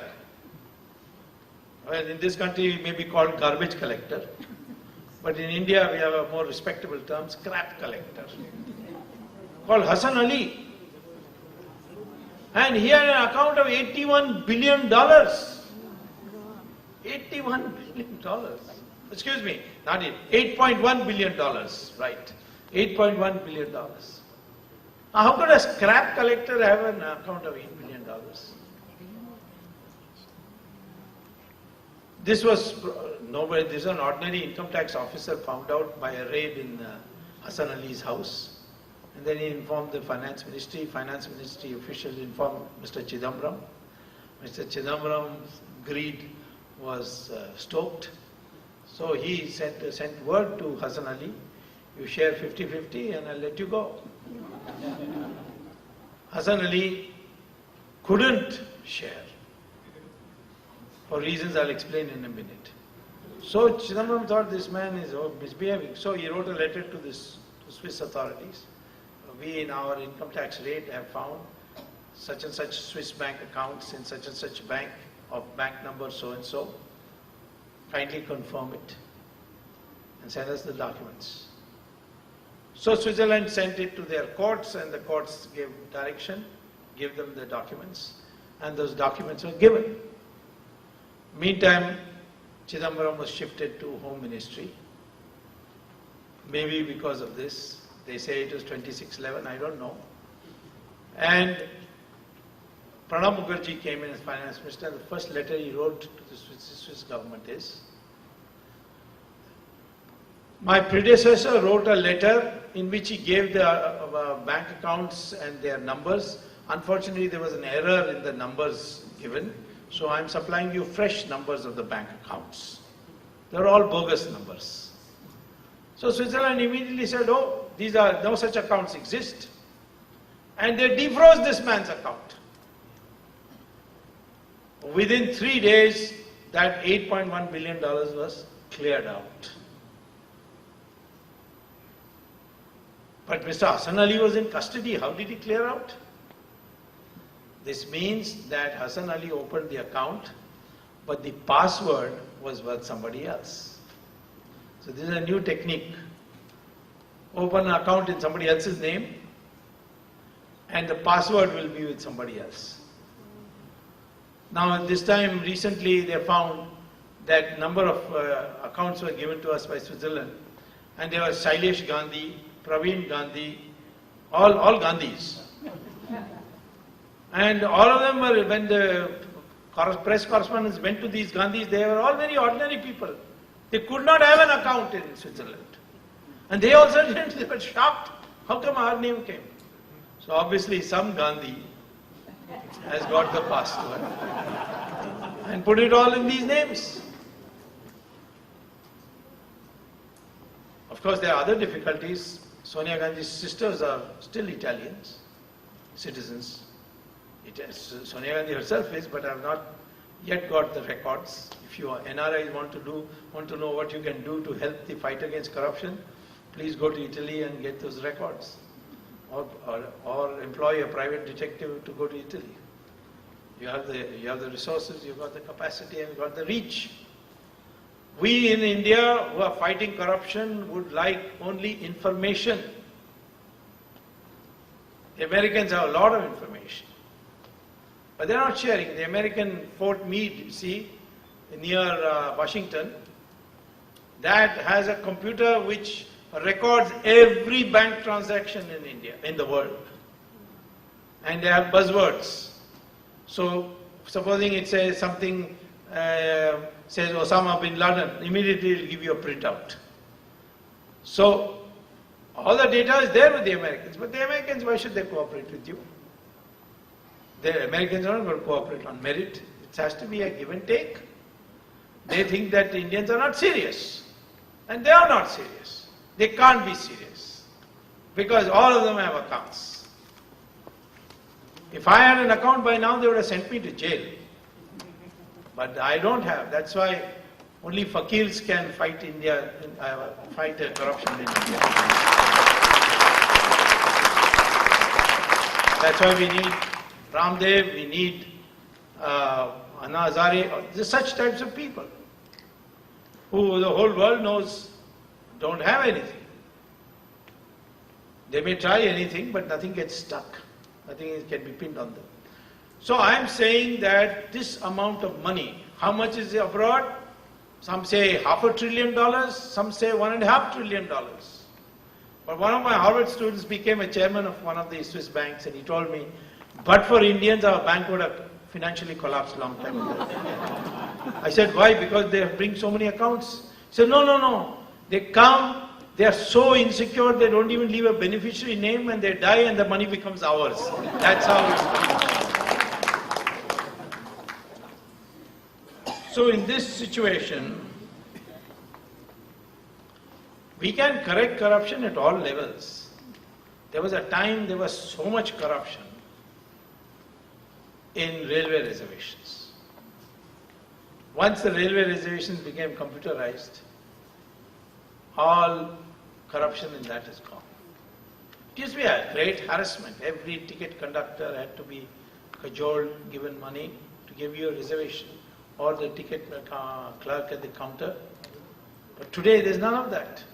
Well, in this country he may be called garbage collector, but in India we have a more respectable term, scrap collector, called Hassan Ali. And he had an account of $81 billion. $81 billion. Excuse me, not it, $8.1 billion, right. $8.1 billion. Now how could a scrap collector have an account of $8 billion? This was this is an ordinary income tax officer found out by a raid in Hassan Ali's house. And then he informed the finance ministry officials informed Mr. Chidambaram. Mr. Chidambaram's greed was stoked. So he sent word to Hassan Ali, you share 50-50 and I'll let you go. Hassan Ali couldn't share, for reasons I'll explain in a minute. So Chidambaram thought this man is misbehaving. So he wrote a letter to the Swiss authorities, we in our income tax rate have found such and such Swiss bank accounts in such and such bank of bank number so and so. Kindly confirm it and send us the documents. So Switzerland sent it to their courts and the courts gave direction, gave them the documents, and those documents were given. Meantime, Chidambaram was shifted to Home Ministry. Maybe because of this. They say it was 2611, I don't know. And Pranab Mukherjee came in as finance minister. The first letter he wrote to the Swiss government is, my predecessor wrote a letter in which he gave the bank accounts and their numbers. Unfortunately, there was an error in the numbers given, so I am supplying you fresh numbers of the bank accounts. They are all bogus numbers. So Switzerland immediately said, oh, no such accounts exist. And they defroze this man's account. Within 3 days, that $8.1 billion was cleared out. But Mr. Hassan Ali was in custody. How did he clear out? This means that Hassan Ali opened the account, but the password was with somebody else. So this is a new technique. Open an account in somebody else's name, and the password will be with somebody else. Now this time recently they found that number of accounts were given to us by Switzerland, and there was Shailesh Gandhi, Praveen Gandhi, all Gandhis. And all of them were, when the press correspondents went to these Gandhis, they were all very ordinary people. They could not have an account in Switzerland. And they also didn't, they were shocked. How come our name came? So obviously some Gandhi has got the password and put it all in these names. Of course, there are other difficulties. Sonia Gandhi's sisters are still Italians, citizens. Sonia Gandhi herself is, but I have not yet got the records. If you NRIs want to know what you can do to help the fight against corruption, please go to Italy and get those records, or employ a private detective to go to Italy. You have the resources, you've got the capacity, and you've got the reach. We in India who are fighting corruption would like only information. The Americans have a lot of information, but they're not sharing. The American Fort Meade, you see, near Washington, that has a computer which records every bank transaction in India, in the world. And they have buzzwords. So, supposing it says something, says Osama bin Laden, immediately it will give you a printout. So, all the data is there with the Americans, but the Americans, why should they cooperate with you? The Americans are not going to cooperate on merit. It has to be a give and take. They think that the Indians are not serious. And they are not serious. They can't be serious. Because all of them have accounts. If I had an account by now, they would have sent me to jail. But I don't have. That's why only fakirs can fight India, fight corruption in India. That's why we need Ramdev, we need Anna Hazare, such types of people who the whole world knows don't have anything. They may try anything, but nothing gets stuck. Nothing can be pinned on them. So I am saying that this amount of money, how much is it abroad? Some say $500 billion, some say $1.5 trillion. But one of my Harvard students became a chairman of one of the Swiss banks, and he told me, but for Indians, our bank would have financially collapsed a long time ago. I said, why? Because they bring so many accounts. He said, no. They come, they are so insecure, they don't even leave a beneficiary name, and they die and the money becomes ours. That's how it's. So in this situation, we can correct corruption at all levels. There was a time there was so much corruption in railway reservations. Once the railway reservations became computerized, all corruption in that is gone. It used to be a great harassment. Every ticket conductor had to be cajoled, given money to give you a reservation, or the ticket clerk at the counter. But today there's none of that.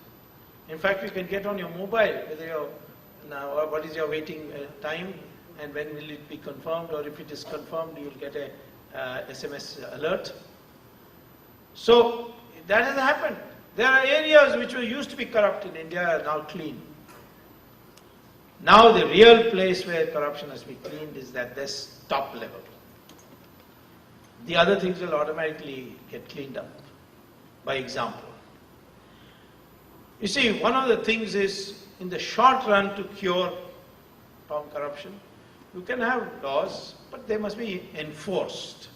In fact, you can get on your mobile whether you're, now, what is your waiting time and when will it be confirmed, or if it is confirmed, you'll get a SMS alert. So that has happened. There are areas which were used to be corrupt in India are now clean. Now the real place where corruption has to be cleaned is at this top level. The other things will automatically get cleaned up by example. You see, one of the things is, in the short run, to cure corruption, you can have laws, but they must be enforced.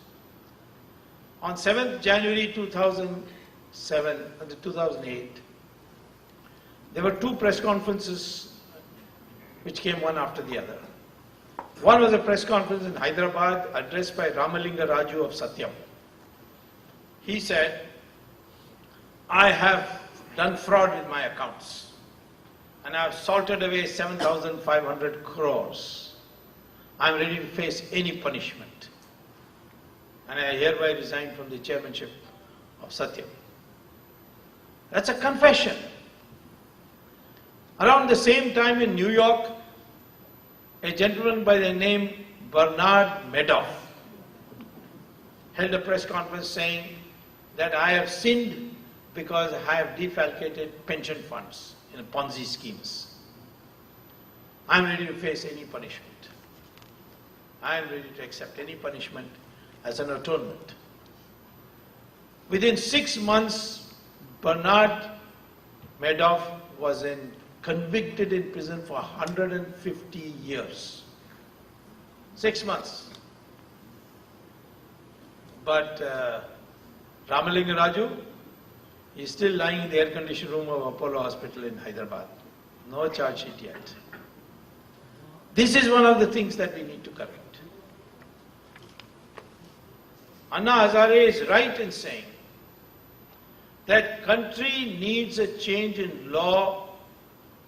On 7th January 2008, there were two press conferences which came one after the other. One was a press conference in Hyderabad addressed by Ramalinga Raju of Satyam. He said, I have done fraud with my accounts and I have salted away 7,500 crores. I am ready to face any punishment. And I hereby resign from the chairmanship of Satyam. That's a confession. Around the same time in New York, a gentleman by the name Bernard Madoff held a press conference saying that I have sinned because I have defalcated pension funds in Ponzi schemes. I am ready to face any punishment. I am ready to accept any punishment as an atonement. Within 6 months, Bernard Madoff was convicted in prison for 150 years. 6 months. But Ramalinga Raju is still lying in the air-conditioned room of Apollo Hospital in Hyderabad. No charge sheet yet. This is one of the things that we need to correct. Anna Hazare is right in saying that country needs a change in law.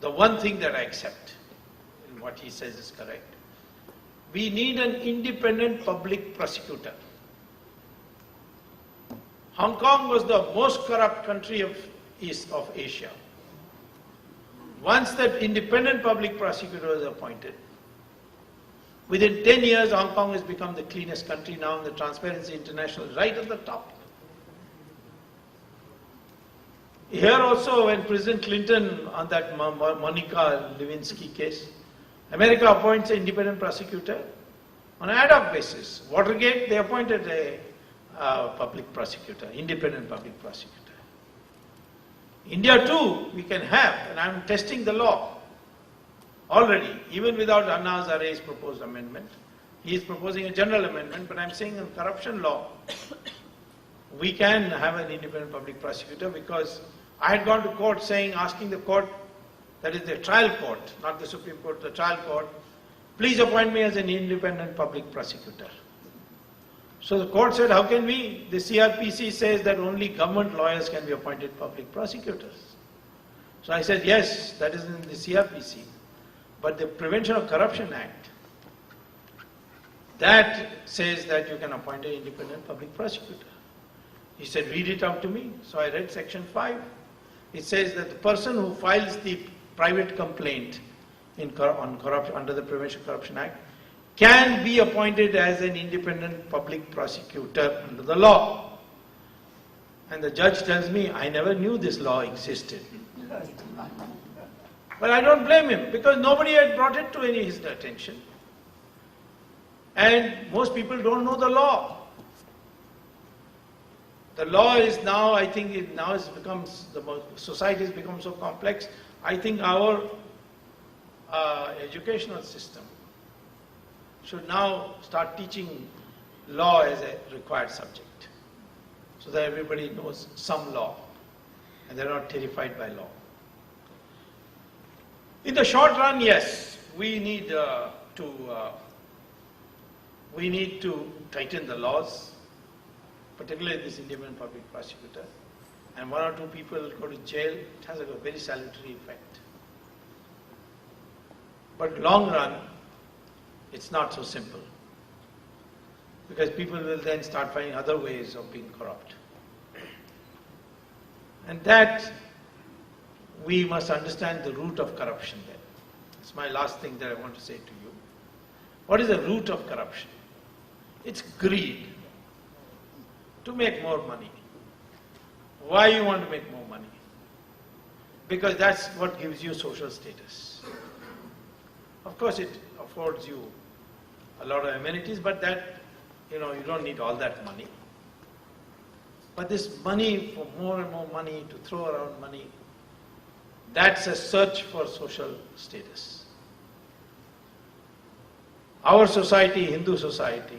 The one thing that I accept in what he says is correct. We need an independent public prosecutor. Hong Kong was the most corrupt country of East of Asia. Once that independent public prosecutor was appointed, within 10 years Hong Kong has become the cleanest country now in the Transparency International, right at the top. Here also, when President Clinton on that Monica Lewinsky case, America appoints an independent prosecutor on an ad hoc basis. Watergate, they appointed a public prosecutor, independent public prosecutor. India too, we can have, and I'm testing the law already, even without Anna Hazare's proposed amendment. He is proposing a general amendment, but I'm saying in corruption law, we can have an independent public prosecutor, because I had gone to court asking the court, that is the trial court, not the Supreme Court, the trial court, please appoint me as an independent public prosecutor. So the court said, how can we? The CRPC says that only government lawyers can be appointed public prosecutors. So I said, yes, that is in the CRPC. But the Prevention of Corruption Act, that says that you can appoint an independent public prosecutor. He said, read it out to me. So I read section 5. It says that the person who files the private complaint on corruption under the Prevention of Corruption Act can be appointed as an independent public prosecutor under the law. And the judge tells me, I never knew this law existed. But I don't blame him, because nobody had brought it to his attention. And most people don't know the law. The law is now, I think it now has become, society has become so complex. I think our educational system should now start teaching law as a required subject, so that everybody knows some law and they're not terrified by law. In the short run, yes, we need to tighten the laws, particularly this independent public prosecutor. And 1 or 2 people go to jail, it has a very salutary effect. But long run, it's not so simple. Because people will then start finding other ways of being corrupt. And that, we must understand the root of corruption then. It's my last thing that I want to say to you. What is the root of corruption? It's greed. To make more money. Why you want to make more money? Because that's what gives you social status. Of course it affords you a lot of amenities, but that, you don't need all that money. But this money, for more and more money, to throw around money, that's a search for social status. Our society, Hindu society,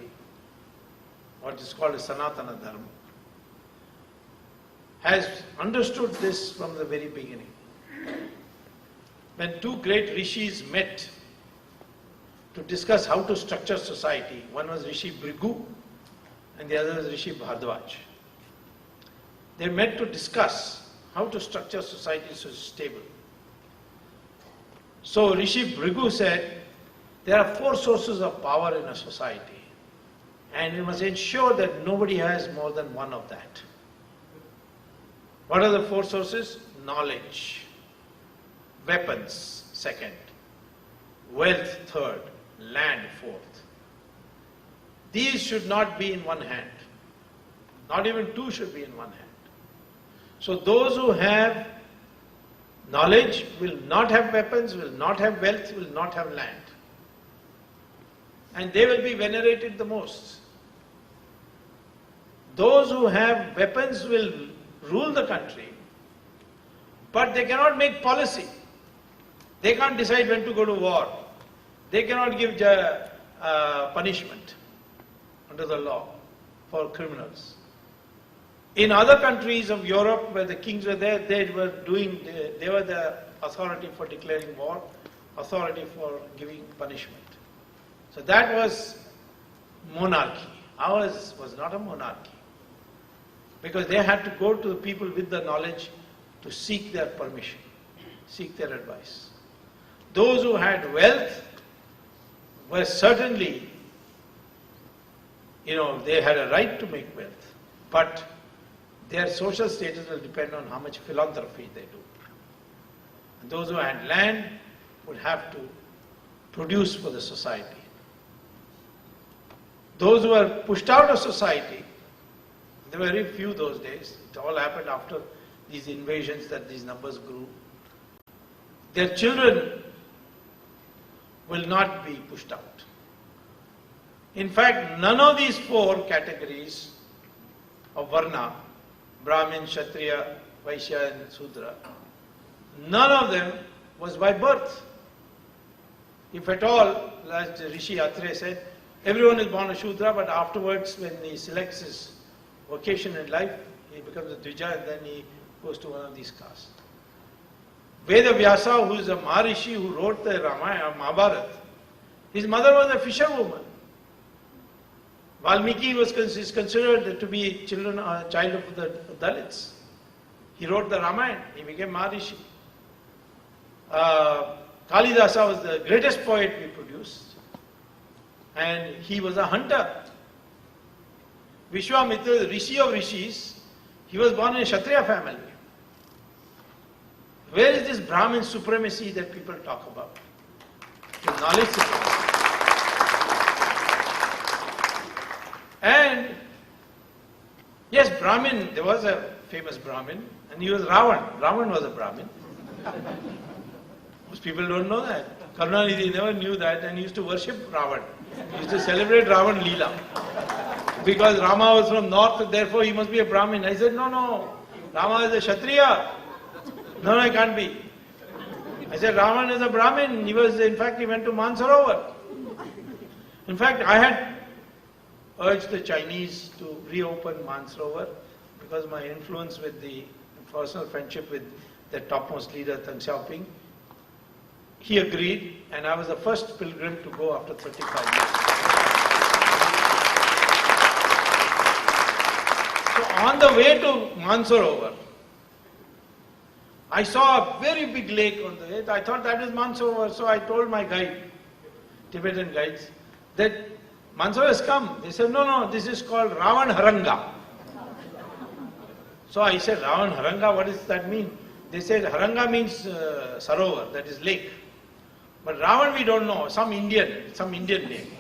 what is called a Sanatan Dharma, has understood this from the very beginning. When two great rishis met to discuss how to structure society, one was Rishi Bhrigu and the other was Rishi Bhardwaj. They met to discuss how to structure society so it's stable. So Rishi Bhrigu said, there are 4 sources of power in a society, and we must ensure that nobody has more than one of that. What are the 4 sources? Knowledge, weapons, second, wealth, third, land, fourth. These should not be in one hand. Not even 2 should be in one hand. So those who have knowledge will not have weapons, will not have wealth, will not have land. And they will be venerated the most. Those who have weapons will rule the country, but they cannot make policy. They can't decide when to go to war. They cannot give punishment under the law for criminals. In other countries of Europe where the kings were there, they were the authority for declaring war, authority for giving punishment. So that was monarchy. Ours was not a monarchy. Because they had to go to the people with the knowledge to seek their permission, seek their advice. Those who had wealth were certainly, they had a right to make wealth, but their social status will depend on how much philanthropy they do. And those who had land would have to produce for the society. Those who were pushed out of society, there were very few those days. It all happened after these invasions that these numbers grew. Their children will not be pushed out. In fact, none of these 4 categories of Varna, Brahmin, Kshatriya, Vaishya and Sudra, none of them was by birth. If at all, as Rishi Atre said, everyone is born a Shudra, but afterwards when he selects his vocation in life, he becomes a Dvija and then he goes to one of these castes. Veda Vyasa, who is a Maharishi who wrote the Ramayana, Mahabharata, his mother was a fisherwoman. Valmiki is considered to be a child of the Dalits. He wrote the Ramayana, he became Maharishi. Kalidasa was the greatest poet we produced, and he was a hunter. Vishwamitra, the Rishi of Rishis, he was born in a Kshatriya family. Where is this Brahmin supremacy that people talk about? The knowledge supremacy. And yes, Brahmin, there was a famous Brahmin, and he was Ravan. Ravan was a Brahmin. Most people don't know that. Karunanidhi never knew that, and he used to worship Ravan. He used to celebrate Ravan Leela. Because Rama was from north, therefore he must be a Brahmin. I said, no, Rama is a Kshatriya. No, it can't be. I said, Ravan is a Brahmin. He went to Mansarovar. In fact, I had urged the Chinese to reopen Mansarovar because my influence with the personal friendship with the topmost leader, Deng Xiaoping, he agreed, and I was the first pilgrim to go after 35 years. So on the way to Mansarovar, I saw a very big lake on the way. I thought that is Mansarovar. So I told my guide, Tibetan guides, that Mansarovar has come. They said, no, this is called Ravan Haranga. So I said, Ravan Haranga, what does that mean? They said, Haranga means Sarovar, that is lake. But Ravan we don't know, some Indian name.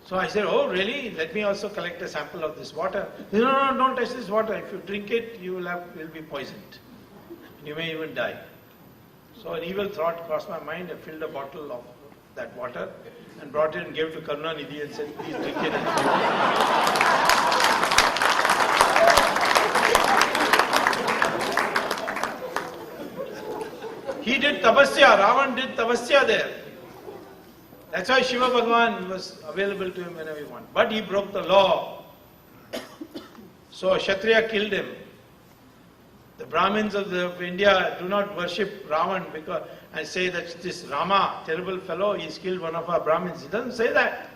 So I said, oh really? Let me also collect a sample of this water. He said, no, don't touch this water. If you drink it, you will be poisoned. You may even die. So an evil thought crossed my mind. I filled a bottle of that water and brought it and gave it to Karunanidhi and said, please drink it. He did tapasya, Ravan did tapasya there. That's why Shiva Bhagavan was available to him whenever he wanted. But he broke the law. So a Kshatriya killed him. The Brahmins of India do not worship Ravan and say that this Rama, terrible fellow, he's killed one of our Brahmins. He doesn't say that.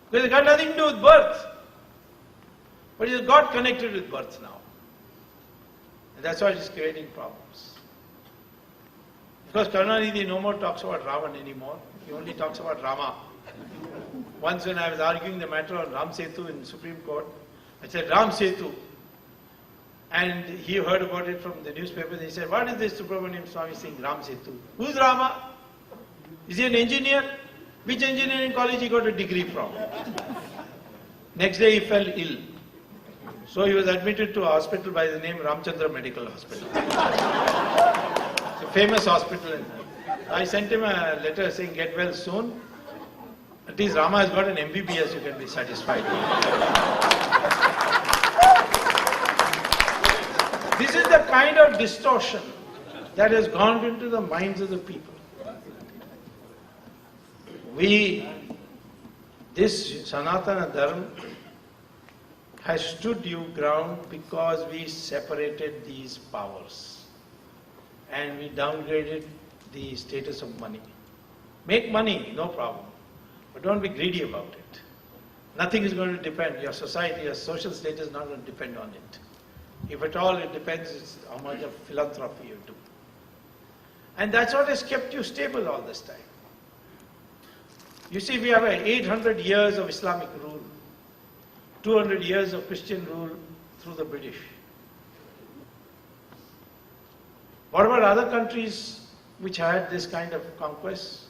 Because it got nothing to do with birth. But he's got connected with birth now. And that's why it is creating problems. Because Karunanidhi no more talks about Ravan anymore. He only talks about Rama. Once when I was arguing the matter on Ram Setu in Supreme Court, I said, Ram Setu. And he heard about it from the newspaper. He said, what is this Subramanian Swamy saying, Ram Setu? Who's Rama? Is he an engineer? Which engineering college he got a degree from? Next day he fell ill. So he was admitted to a hospital by the name Ramchandra Medical Hospital. It's a famous hospital. I sent him a letter saying, get well soon. At least Rama has got an MBBS, you can be satisfied. This is the kind of distortion that has gone into the minds of the people. This Sanatan Dharma has stood you ground because we separated these powers and we downgraded the status of money. Make money, no problem, but don't be greedy about it. Nothing is going to depend, your society, your social status is not going to depend on it. If at all it depends, it's how much of philanthropy you do. And that's what has kept you stable all this time. You see, we have 800 years of Islamic rule, 200 years of Christian rule through the British. What about other countries which had this kind of conquest?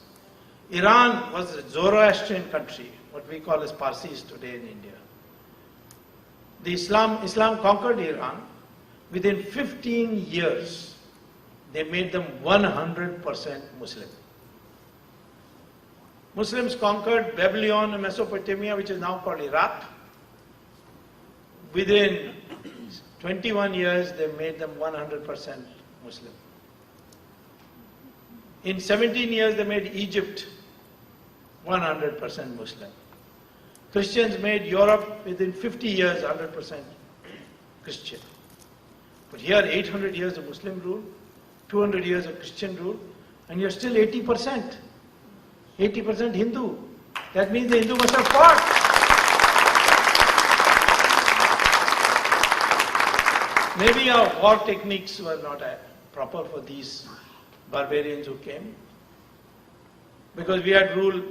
Iran was a Zoroastrian country, what we call as Parsis today in India. The Islam conquered Iran. Within 15 years, they made them 100% Muslim. Muslims conquered Babylon and Mesopotamia, which is now called Iraq. Within 21 years, they made them 100% Muslim. In 17 years, they made Egypt 100% Muslim. Christians made Europe within 50 years 100% Christian. But here 800 years of Muslim rule, 200 years of Christian rule, and you're still 80%. 80% Hindu. That means the Hindu must have fought. Maybe our war techniques were not proper for these barbarians who came. Because we had rule,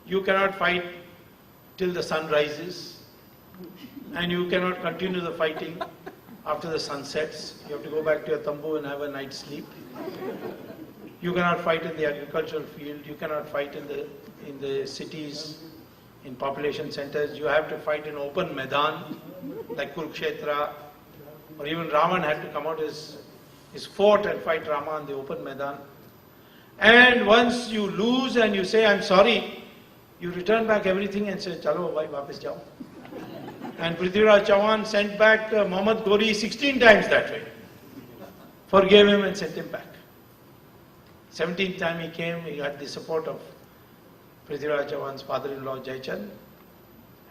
you cannot fight till the sun rises, and you cannot continue the fighting after the sun sets. You have to go back to your tambu and have a night's sleep. You cannot fight in the agricultural field. You cannot fight in the cities, in population centers. You have to fight in open Maidan, like Kurukshetra, or even Ravan had to come out his fort and fight Rama in the open Maidan. And once you lose and you say, I'm sorry, you return back everything and say, Chalo, bhai, wapis jao. And Prithviraj Chauhan sent back Muhammad Ghori 16 times that way. Forgave him and sent him back. 17th time he came, he had the support of Prithviraj Chauhan's father-in-law Jaichand,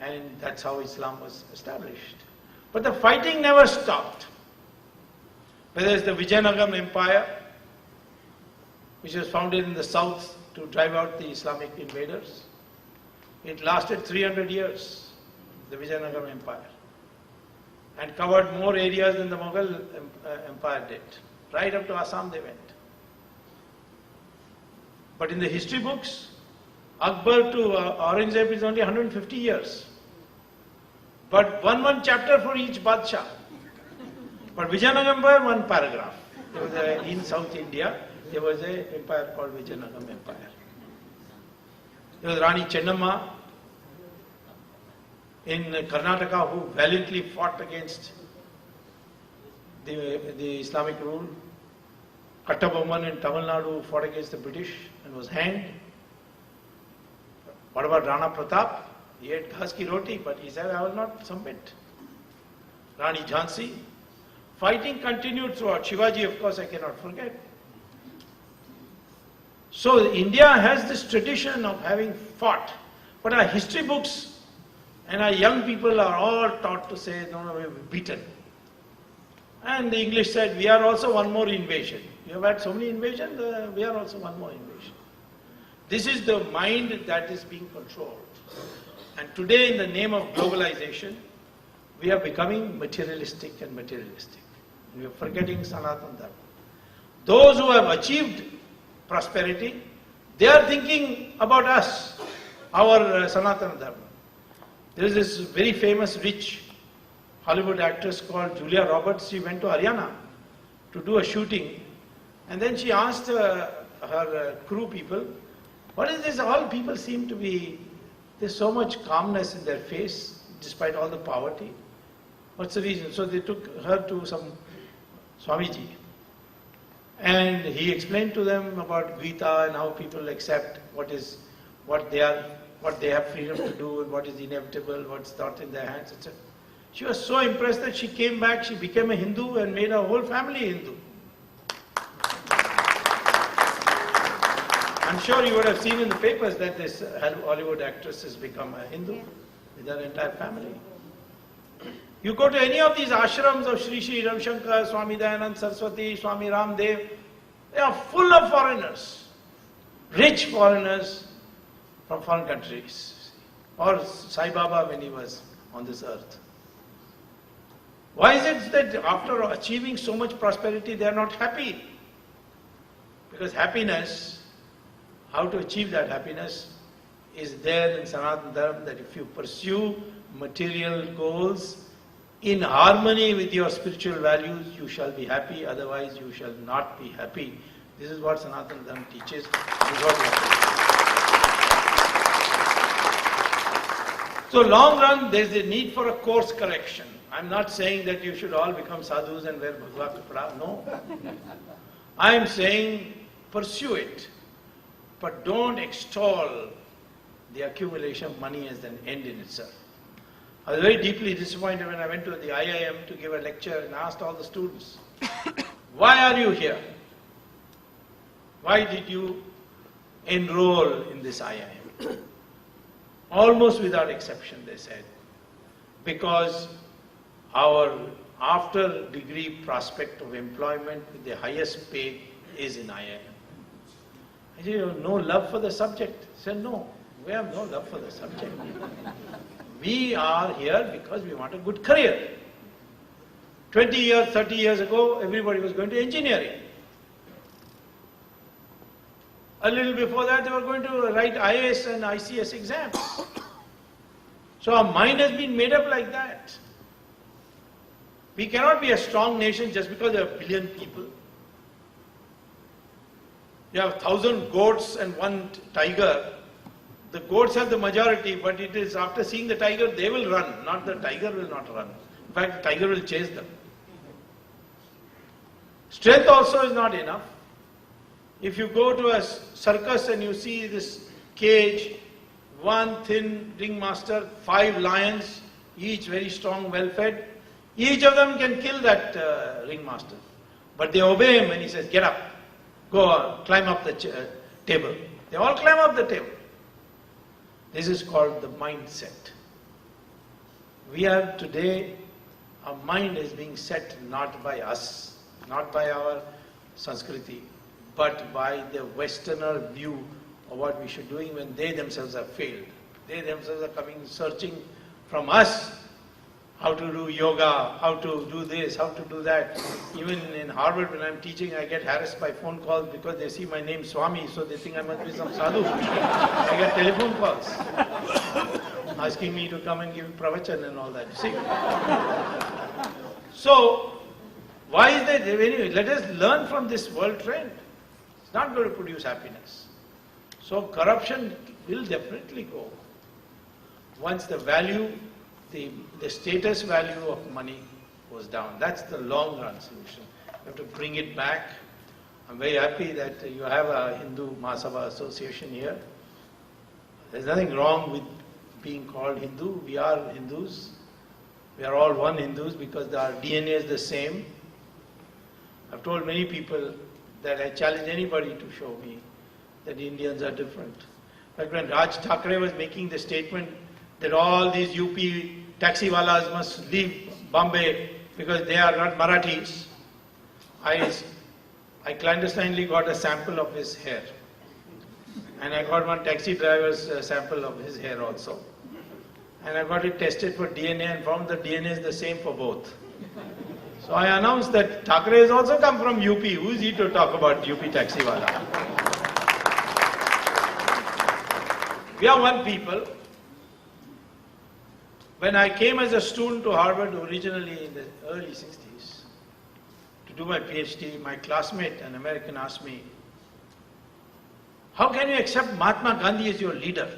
and that's how Islam was established. But the fighting never stopped. Whether it's the Vijayanagara Empire, which was founded in the south to drive out the Islamic invaders, it lasted 300 years, the Vijayanagara Empire. and covered more areas than the Mughal Empire did. Right up to Assam they went. But in the history books, Akbar to Aurangzeb is only 150 years. But one chapter for each Badshah. But Vijayanagara Empire, one paragraph. There was in South India, there was an empire called Vijayanagara Empire. There was Rani Chennamma in Karnataka who valiantly fought against the Islamic rule. Kattabomman in Tamil Nadu fought against the British and was hanged. What about Rana Pratap? He ate ghas ki roti, but he said, I will not submit. Rani Jhansi. Fighting continued throughout. Shivaji, of course, I cannot forget. So India has this tradition of having fought. But our history books and our young people are all taught to say, no, we have beaten. And the English said, we are also one more invasion. You have had so many invasions, we are also one more invasion. This is the mind that is being controlled. And today, in the name of globalization, we are becoming materialistic and materialistic. We are forgetting Sanatan Dharma. Those who have achieved prosperity, they are thinking about us, our Sanatan Dharma. There is this very famous rich Hollywood actress called Julia Roberts. She went to Haryana to do a shooting, and then she asked her crew people, what is this? All people seem to be, there's so much calmness in their face despite all the poverty. What's the reason? So they took her to some Swamiji, and he explained to them about Gita and how people accept what they have freedom to do and what is inevitable, what's not in their hands, etc. She was so impressed that she came back, she became a Hindu and made her whole family Hindu. I'm sure you would have seen in the papers that this Hollywood actress has become a Hindu with her entire family. You go to any of these ashrams of Sri Sri Ravi Shankar, Swami Dayanand Saraswati, Swami Ramdev, they are full of foreigners, rich foreigners from foreign countries, or Sai Baba when he was on this earth. Why is it that after achieving so much prosperity they are not happy? Because happiness, how to achieve that happiness is there in Sanatan Dharma, that if you pursue material goals in harmony with your spiritual values, you shall be happy, otherwise you shall not be happy. This is what Sanatan Dharma teaches. This is what we have to do. So long run, there is a need for a course correction. I'm not saying that you should all become sadhus and wear bhagwa kapada. No. I am saying pursue it, but don't extol the accumulation of money as an end in itself. I was very deeply disappointed when I went to the IIM to give a lecture and asked all the students, why are you here? Why did you enroll in this IIM? Almost without exception they said, because our after degree prospect of employment with the highest pay is in IIM. I said, you have no love for the subject? I said, no, we have no love for the subject. We are here because we want a good career. 20 years, 30 years ago, everybody was going to engineering. A little before that, they were going to write IAS and ICS exams. So our mind has been made up like that. We cannot be a strong nation just because there are a billion people. You have 1,000 goats and 1 tiger. The goats have the majority, but it is after seeing the tiger, they will run, not the tiger will not run. In fact, the tiger will chase them. Strength also is not enough. If you go to a circus and you see this cage, 1 thin ringmaster, 5 lions, each very strong, well-fed, each of them can kill that ringmaster. But they obey him when he says, get up, go on, climb up the table. They all climb up the table. This is called the mindset. We have today, our mind is being set not by us, not by our Sanskriti, but by the Westerner view of what we should be doing when they themselves have failed. They themselves are coming, searching from us how to do yoga, how to do this, how to do that. Even in Harvard when I'm teaching, I get harassed by phone calls because they see my name Swamy, so they think I must be some sadhu. I get telephone calls asking me to come and give pravachan and all that. See? So, why is that? Anyway, let us learn from this world trend. It's not going to produce happiness. So corruption will definitely go. Once the value, the status value of money goes down. That's the long run solution. You have to bring it back. I'm very happy that you have a Hindu Mahasabha association here. There's nothing wrong with being called Hindu. We are Hindus. We are all one Hindus because our DNA is the same. I've told many people that I challenge anybody to show me that Indians are different. But when Raj Thackeray was making the statement that all these UP taxiwalas must leave Bombay because they are not Marathis, I clandestinely got a sample of his hair. And I got one taxi driver's sample of his hair also. And I got it tested for DNA and found the DNA is the same for both. So I announced that Thackeray has also come from UP. Who is he to talk about UP taxiwala? We are one people. When I came as a student to Harvard originally in the early 60s to do my PhD, my classmate, an American, asked me, how can you accept Mahatma Gandhi as your leader?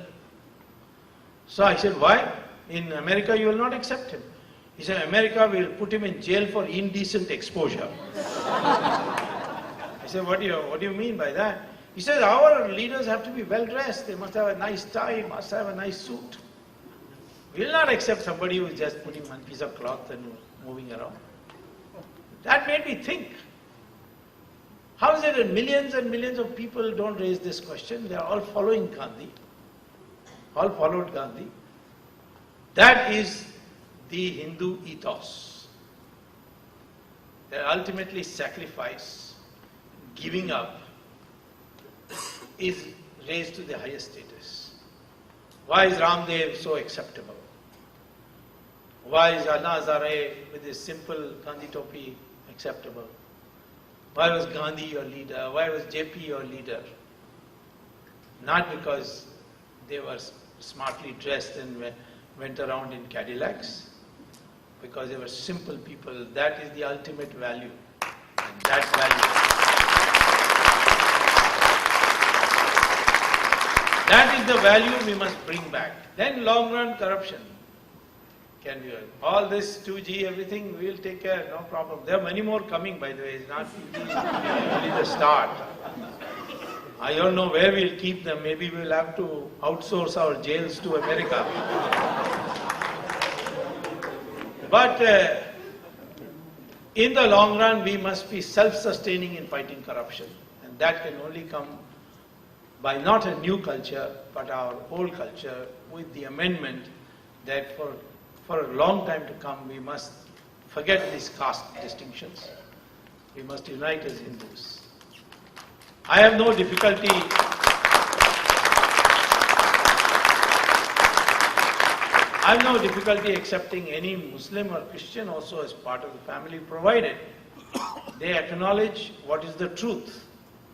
So I said, why? In America you will not accept him. He said, America will put him in jail for indecent exposure. I said, what do you mean by that? He said, our leaders have to be well dressed. They must have a nice tie, must have a nice suit. We will not accept somebody who is just putting one piece of cloth and moving around. That made me think. How is it that millions and millions of people don't raise this question? They are all following Gandhi. All followed Gandhi. That is the Hindu ethos. That ultimately sacrifice, giving up, is raised to the highest status. Why is Ramdev so acceptable? Why is Anna Hazare with his simple Gandhi topi acceptable? Why was Gandhi your leader? Why was JP your leader? Not because they were smartly dressed and went around in Cadillacs, because they were simple people. That is the ultimate value. And that is the value we must bring back. Then long run corruption can be. All this 2G, everything, we will take care, no problem. There are many more coming, by the way. It's not only the start. I don't know where we'll keep them. Maybe we'll have to outsource our jails to America. But in the long run, we must be self-sustaining in fighting corruption. And that can only come by not a new culture, but our old culture, with the amendment that for a long time to come, we must forget these caste distinctions. We must unite as Hindus. I have no difficulty accepting any Muslim or Christian also as part of the family, provided they acknowledge what is the truth,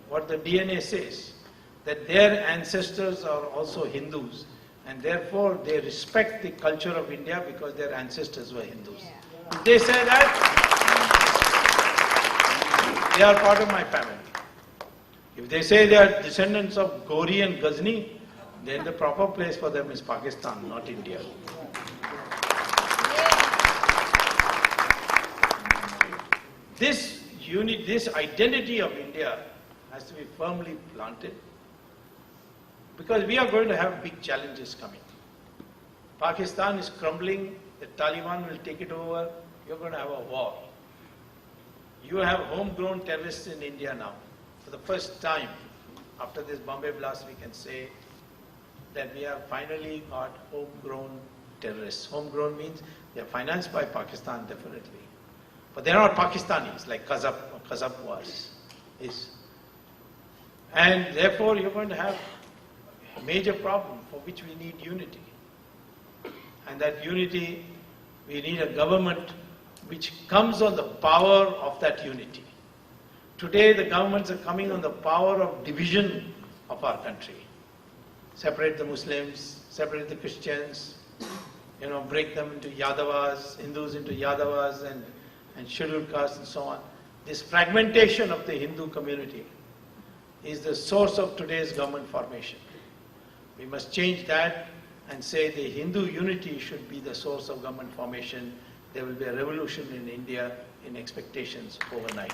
what the DNA says, that their ancestors are also Hindus, and therefore they respect the culture of India because their ancestors were Hindus. If they say that, they are part of my family. If they say they are descendants of Gori and Ghazni, then the proper place for them is Pakistan, not India. This identity of India has to be firmly planted, because we are going to have big challenges coming. Pakistan is crumbling, the Taliban will take it over, you're going to have a war. You have homegrown terrorists in India now. For the first time, after this Bombay blast, we can say that we have finally got homegrown terrorists. Homegrown means they are financed by Pakistan, definitely. But they are not Pakistanis, like Kazab was. And therefore, you're going to have a major problem for which we need unity. And that unity We need a government which comes on the power of that unity. Today the governments are coming on the power of division of our country. Separate the Muslims, separate the Christians, break them into Yadavas, Hindus into Yadavas and scheduled castes and so on. This fragmentation of the Hindu community is the source of today's government formation. We must change that and say the Hindu unity should be the source of government formation. There will be a revolution in India in expectations overnight.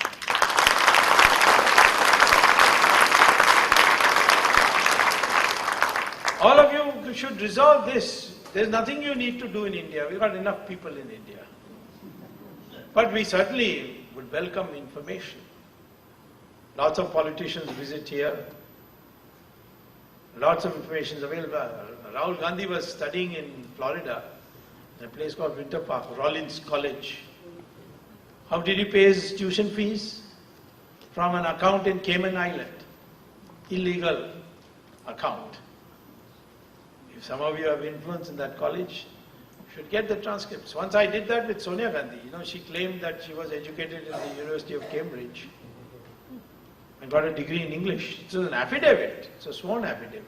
All of you should resolve this. There's nothing you need to do in India. We've got enough people in India. But we certainly would welcome information. Lots of politicians visit here. Lots of information is available. Rahul Gandhi was studying in Florida, in a place called Winter Park, Rollins College. How did he pay his tuition fees? From an account in Cayman Island. Illegal account. If some of you have influence in that college, you should get the transcripts. Once I did that with Sonia Gandhi. She claimed that she was educated in the University of Cambridge and got a degree in English. It was an affidavit. It's a sworn affidavit.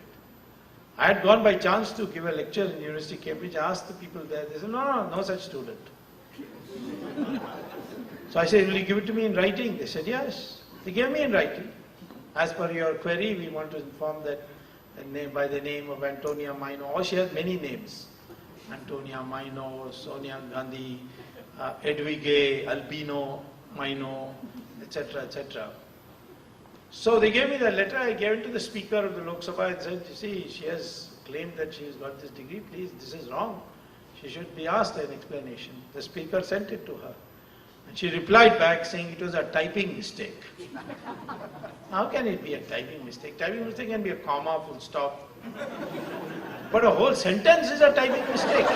I had gone by chance to give a lecture in University of Cambridge. I asked the people there. They said, no such student. So I said, will you give it to me in writing? They said, yes. They gave me in writing. As per your query, we want to inform that by the name of Antonia Maino, or she has many names. Antonia Maino, Sonia Gandhi, Edwige, Albino Maino, etc., etc. So they gave me the letter. I gave it to the Speaker of the Lok Sabha and said, you see, she has claimed that she has got this degree. Please, this is wrong. She should be asked an explanation. The Speaker sent it to her. And she replied back saying it was a typing mistake. How can it be a typing mistake? Typing mistake can be a comma, full stop. But a whole sentence is a typing mistake.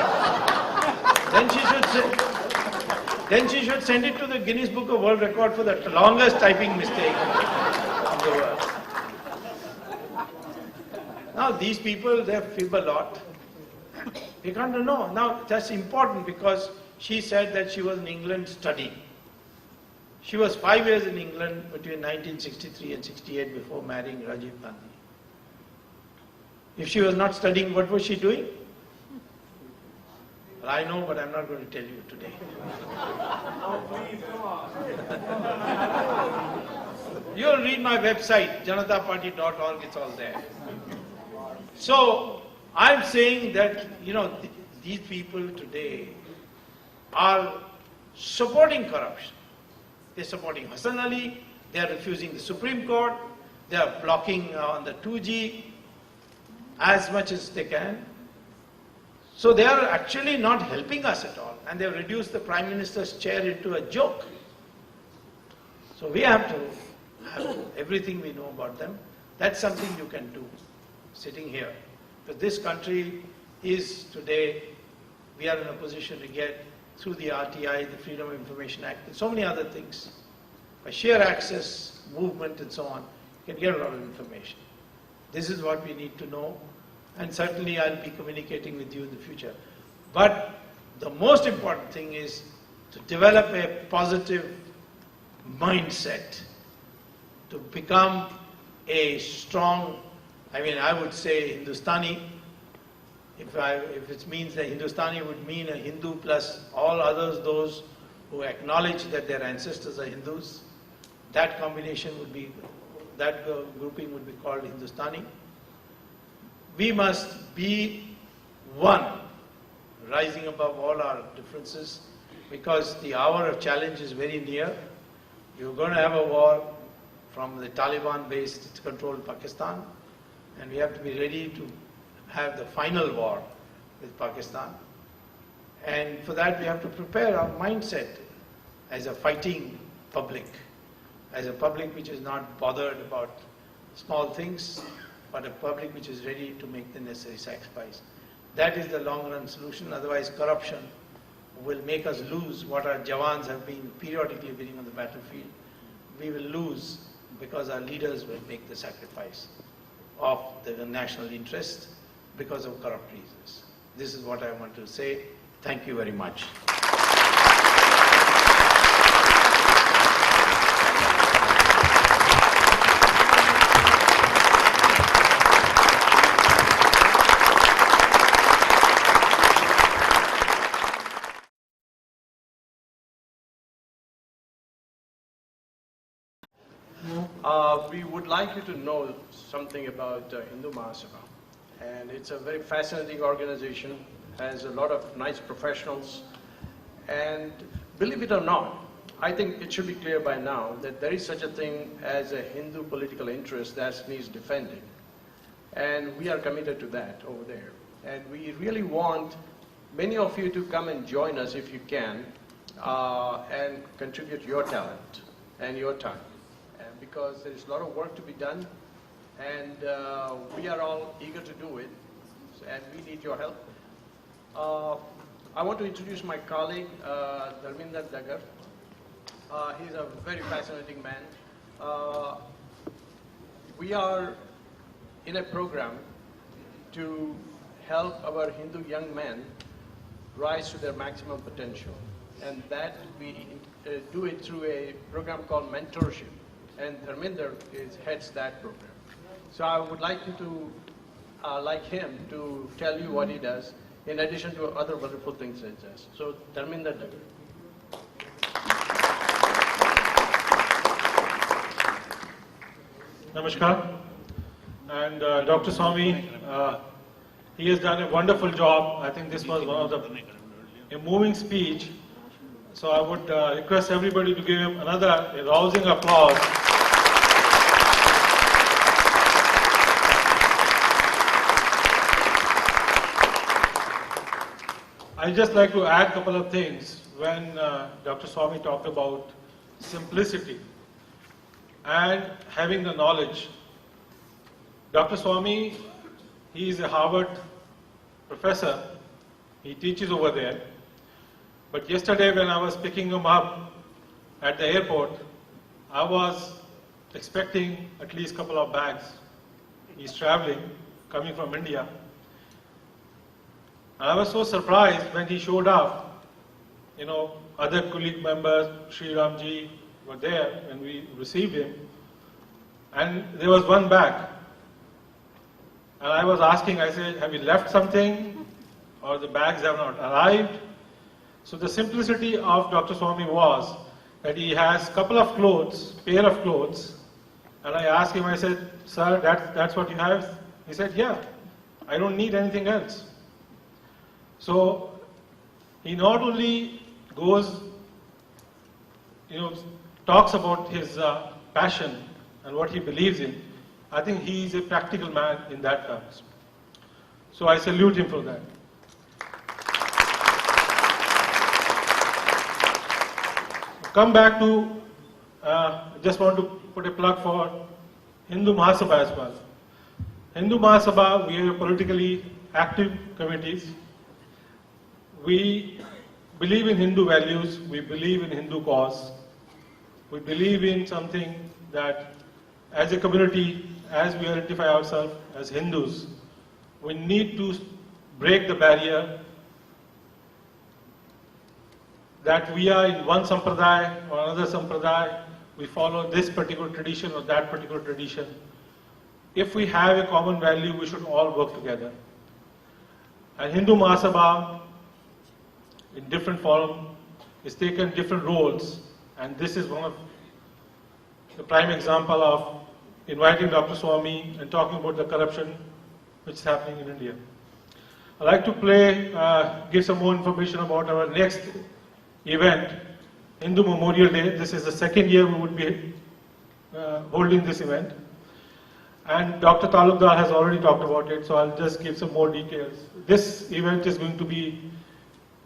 Then she should send it to the Guinness Book of World Record for the longest typing mistake in the world. Now these people, they fib a lot. We can't know. Now that's important because she said that she was in England studying. She was 5 years in England between 1963 and 68 before marrying Rajiv Gandhi. If she was not studying, what was she doing? Well, I know, but I'm not going to tell you today. You'll read my website, janataparty.org, it's all there. So, I'm saying that, these people today are supporting corruption. They're supporting Hassan Ali, they are refusing the Supreme Court, they are blocking on the 2G as much as they can. So they are actually not helping us at all, and they've reduced the Prime Minister's chair into a joke. So we have to have everything we know about them. That's something you can do, sitting here. Because this country is today, we are in a position to get through the RTI, the Freedom of Information Act, and so many other things. By sheer access, movement and so on, you can get a lot of information. This is what we need to know, and certainly I'll be communicating with you in the future. But the most important thing is to develop a positive mindset, to become a strong, I would say Hindustani. If it means that Hindustani would mean a Hindu plus all others, those who acknowledge that their ancestors are Hindus, that combination would be, that grouping would be called Hindustani. We must be one, rising above all our differences, because the hour of challenge is very near. You're going to have a war from the Taliban-based controlled Pakistan, and we have to be ready to have the final war with Pakistan. And for that we have to prepare our mindset as a fighting public, as a public which is not bothered about small things, but a public which is ready to make the necessary sacrifice. That is the long run solution, otherwise corruption will make us lose what our Jawans have been periodically winning on the battlefield. We will lose because our leaders will make the sacrifice of the national interest because of corrupt reasons. This is what I want to say. Thank you very much. We would like you to know something about Hindu Mahasabha. And it's a very fascinating organization, has a lot of nice professionals. And believe it or not, I think it should be clear by now that there is such a thing as a Hindu political interest that needs defending. And we are committed to that over there. And we really want many of you to come and join us if you can, and contribute your talent and your time. And because there is a lot of work to be done, and we are all eager to do it, and we need your help. I want to introduce my colleague, Zakir. He's a very fascinating man. We are in a program to help our Hindu young men rise to their maximum potential. And that we do it through a program called mentorship. And Dharminder heads that program. So I would like you to, like him, to tell you what he does, in addition to other wonderful things he does. So Dharminder. Namaskar. And Dr. Swamy, he has done a wonderful job. I think this was one of a moving speech. So I would request everybody to give him another rousing applause. I'd just like to add a couple of things. When Dr. Swamy talked about simplicity and having the knowledge, Dr. Swamy, he is a Harvard professor. He teaches over there. But yesterday when I was picking him up at the airport, I was expecting at least a couple of bags. He's traveling, coming from India. And I was so surprised when he showed up. You know, other colleague members, Sri Ramji, were there when we received him. And there was one bag. And I was asking, I said, have you left something? Or the bags have not arrived? So the simplicity of Dr. Swamy was that he has a couple of clothes, pair of clothes. And I asked him, I said, sir, that's what you have? He said, yeah, I don't need anything else. So he not only goes, talks about his passion and what he believes in. I think he is a practical man in that terms. So I salute him for that. Come back to, just want to put a plug for Hindu Mahasabha as well. Hindu Mahasabha, we are politically active committees. We believe in Hindu values, we believe in Hindu cause. We believe in something that as a community, as we identify ourselves as Hindus, we need to break the barrier that we are in one sampradaya or another sampradaya, we follow this particular tradition or that particular tradition. If we have a common value, we should all work together. And Hindu Mahasabha, in different form, is taken different roles, and this is one of the prime example of inviting Dr. Swamy and talking about the corruption which is happening in India. I'd like to give some more information about our next event, Hindu Memorial Day. This is the second year we would be holding this event. And Dr. Talukdar has already talked about it, so I'll just give some more details. This event is going to be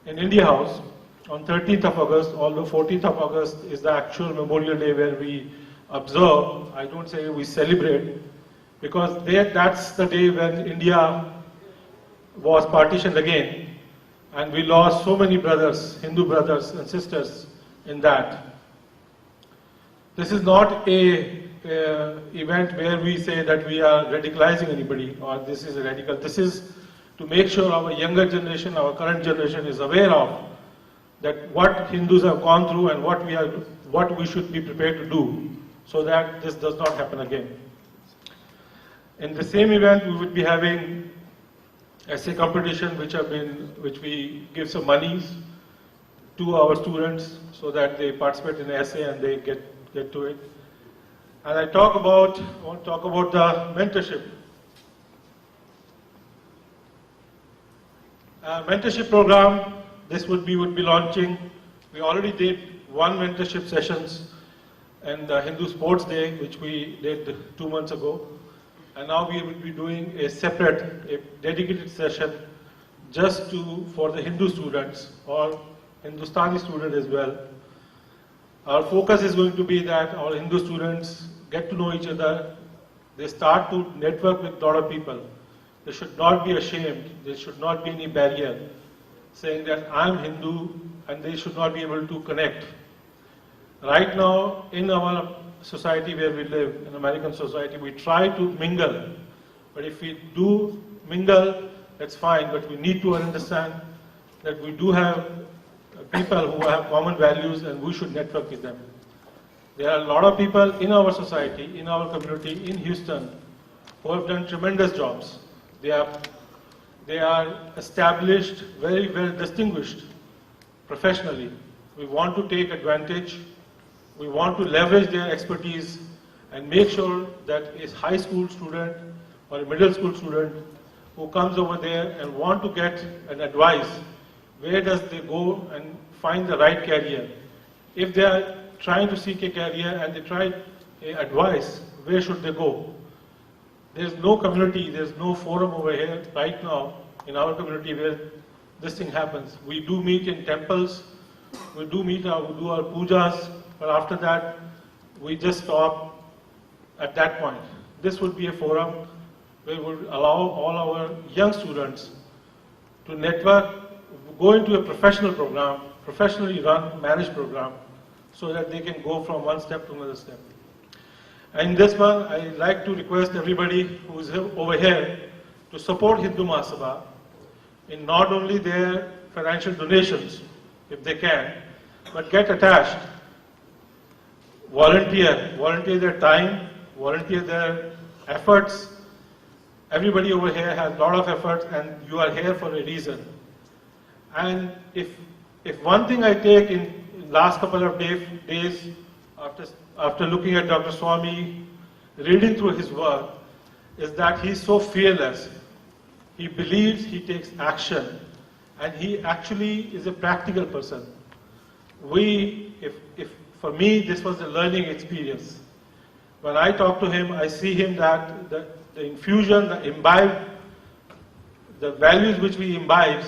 in India House on 13th of August, although 14th of August is the actual Memorial Day where we observe, I don't say we celebrate, because that's the day when India was partitioned again, and we lost so many brothers, Hindu brothers and sisters in that. This is not a event where we say that we are radicalizing anybody or this is radical. This is to make sure our younger generation, our current generation is aware of that what Hindus have gone through and what we should be prepared to do so that this does not happen again. In the same event, we would be having essay competition which we give some monies to our students so that they participate in essay and they get to it. And I want to talk about the mentorship. Mentorship program, this would be launching. We already did one mentorship sessions and the Hindu Sports Day, which we did 2 months ago. And now we will be doing a dedicated session just for the Hindu students or Hindustani students as well. Our focus is going to be that our Hindu students get to know each other. They start to network with a lot of people. They should not be ashamed. There should not be any barrier saying that I'm Hindu, and they should not be able to connect. Right now, in our society where we live, in American society, we try to mingle. But if we do mingle, that's fine, but we need to understand that we do have people who have common values and we should network with them. There are a lot of people in our society, in our community, in Houston, who have done tremendous jobs. They are established, very well distinguished professionally. We want to take advantage. We want to leverage their expertise and make sure that a high school student or a middle school student who comes over there and want to get an advice, where does they go and find the right career? If they are trying to seek a career and they try advice, where should they go? There's no community, there's no forum over here right now in our community where this thing happens. We do meet in temples, we do our pujas, but after that, we just stop at that point. This would be a forum where we would allow all our young students to network, go into a professional program, professionally run, managed program, so that they can go from one step to another step. And this one, I'd like to request everybody who is over here to support Hindu Mahasabha in not only their financial donations, if they can, but get attached, volunteer their time, volunteer their efforts. Everybody over here has a lot of efforts and you are here for a reason. And if one thing I take in last couple of days after looking at Dr. Swamy, reading through his work, is that he's so fearless. He believes, he takes action, and he actually is a practical person. For me, this was a learning experience. When I talk to him, I see him that the infusion, the imbibe, the values which we imbibe,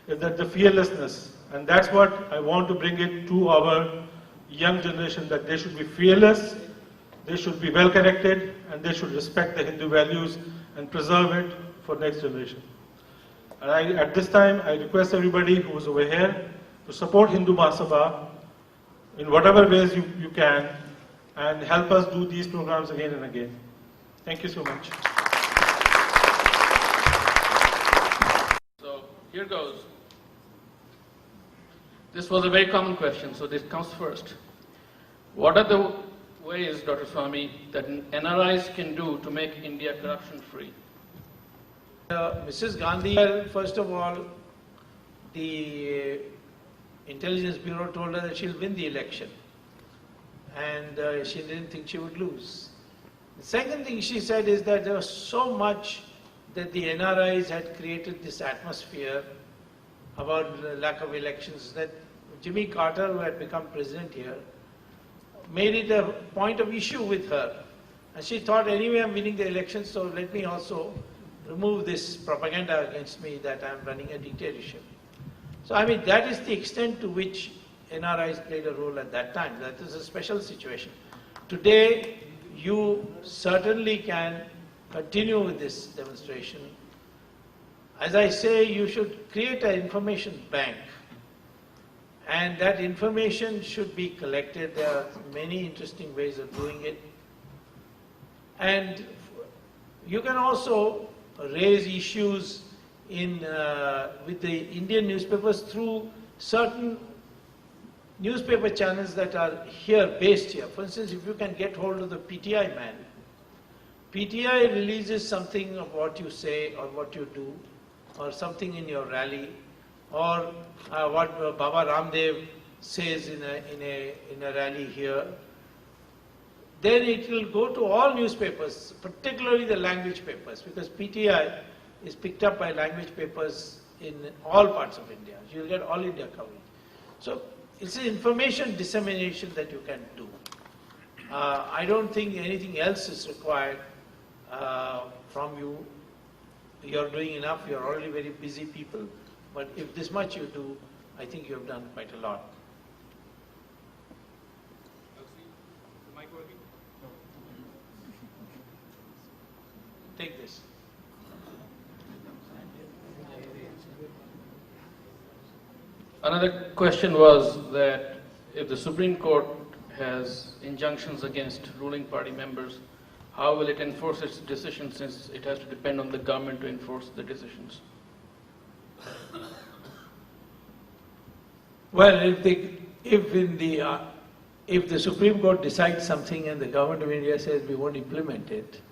is that the fearlessness. And that's what I want to bring it to our young generation, that they should be fearless, they should be well connected, and they should respect the Hindu values and preserve it for next generation. And at this time, I request everybody who is over here to support Hindu Mahasabha in whatever ways you can, and help us do these programs again and again. Thank you so much. So here goes. This was a very common question, so this comes first. What are the ways, Dr. Swamy, that NRIs can do to make India corruption-free? Mrs. Gandhi, well, first of all, the Intelligence Bureau told her that she'll win the election, and she didn't think she would lose. The second thing she said is that there was so much that the NRIs had created this atmosphere about the lack of elections, that Jimmy Carter, who had become president here, made it a point of issue with her. And she thought, anyway, I'm winning the election, so let me also remove this propaganda against me that I'm running a dictatorship. So, I mean, that is the extent to which NRIs played a role at that time. That is a special situation. Today, you certainly can continue with this demonstration. As I say, you should create an information bank, and that information should be collected. There are many interesting ways of doing it. And you can also raise issues with the Indian newspapers through certain newspaper channels that are here, based here. For instance, if you can get hold of the PTI man, PTI releases something of what you say or what you do, or something in your rally, or what Baba Ramdev says in a rally here. then it will go to all newspapers, particularly the language papers, because PTI is picked up by language papers in all parts of India. You'll get all India coverage. So it's an information dissemination that you can do. I don't think anything else is required from you. You're doing enough, you're already very busy people, but if this much you do, I think you have done quite a lot. Take this. Another question was that if the Supreme Court has injunctions against ruling party members, how will it enforce its decisions since it has to depend on the government to enforce the decisions? Well, if the Supreme Court decides something and the government of India says we won't implement it,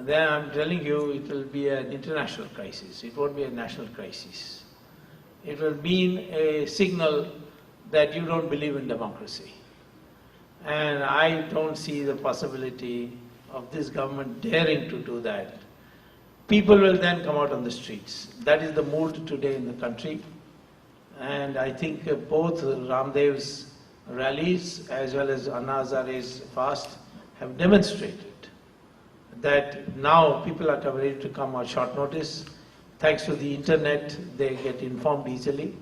then I'm telling you it will be an international crisis. It won't be a national crisis. It will mean a signal that you don't believe in democracy. And I don't see the possibility of this government daring to do that. People will then come out on the streets. That is the mood today in the country. And I think both Ramdev's rallies as well as Anna Hazare's fast have demonstrated that now people are ready to come on short notice. Thanks to the internet, they get informed easily,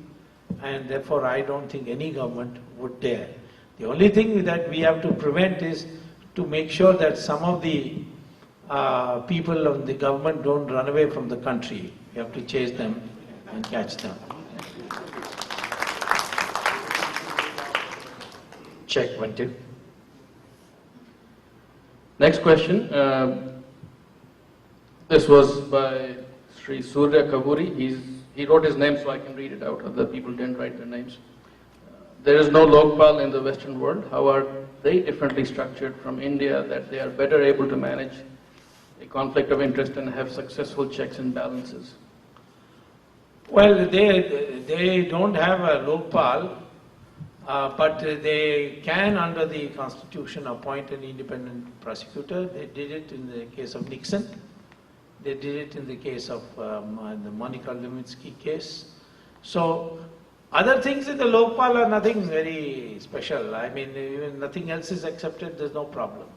and therefore I don't think any government would dare. The only thing that we have to prevent is to make sure that some of the people of the government don't run away from the country. We have to chase them and catch them. Check, 1, 2. Next question. This was by Sri Surya Kaburi. He wrote his name so I can read it out. Other people didn't write their names. There is no Lokpal in the Western world. How are they differently structured from India that they are better able to manage a conflict of interest and have successful checks and balances? Well, they don't have a Lokpal, but they can, under the Constitution, appoint an independent prosecutor. They did it in the case of Nixon. They did it in the case of the Monica Lewinsky case. So, other things in the Lokpal are nothing very special. I mean, even nothing else is accepted, there's no problem.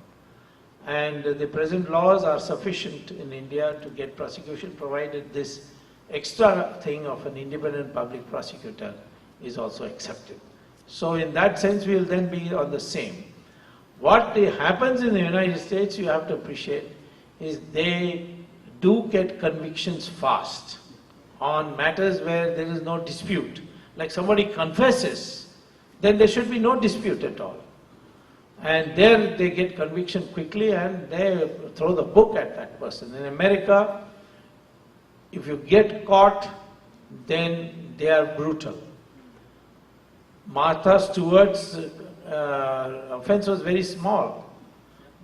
And the present laws are sufficient in India to get prosecution, provided this extra thing of an independent public prosecutor is also accepted. So in that sense, we will then be on the same. What happens in the United States, you have to appreciate, is they do get convictions fast on matters where there is no dispute. Like somebody confesses, then there should be no dispute at all. And there they get conviction quickly and they throw the book at that person. In America, if you get caught, then they are brutal. Martha Stewart's offense was very small,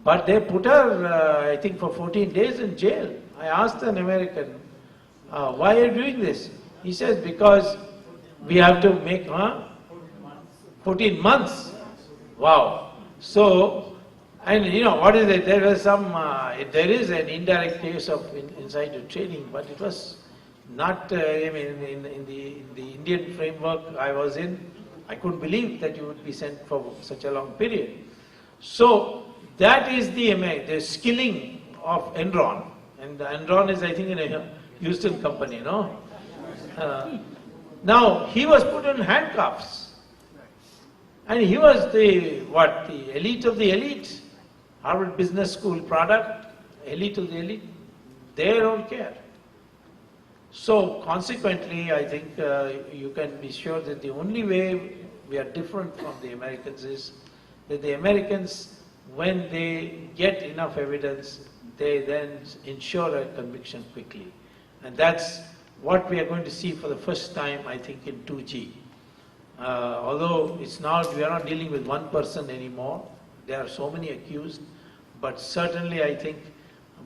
but they put her, I think, for 14 days in jail. I asked an American, why are you doing this? He says, because we have to make 14 months. Wow. So, and you know, what is it? There was there is an indirect case of insider trading, but it was not, I mean, in the Indian framework I was in, I couldn't believe that you would be sent for such a long period. So, that is the skilling of Enron. And Enron is, I think, in a Houston company, no? Now, he was put in handcuffs. And he was the elite of the elite. Harvard Business School product, elite of the elite. They don't care. So, consequently, I think you can be sure that the only way we are different from the Americans is that the Americans, when they get enough evidence, they then ensure a conviction quickly. And that's what we are going to see for the first time, I think, in 2G. Although it's not, we are not dealing with one person anymore. There are so many accused. But certainly, I think,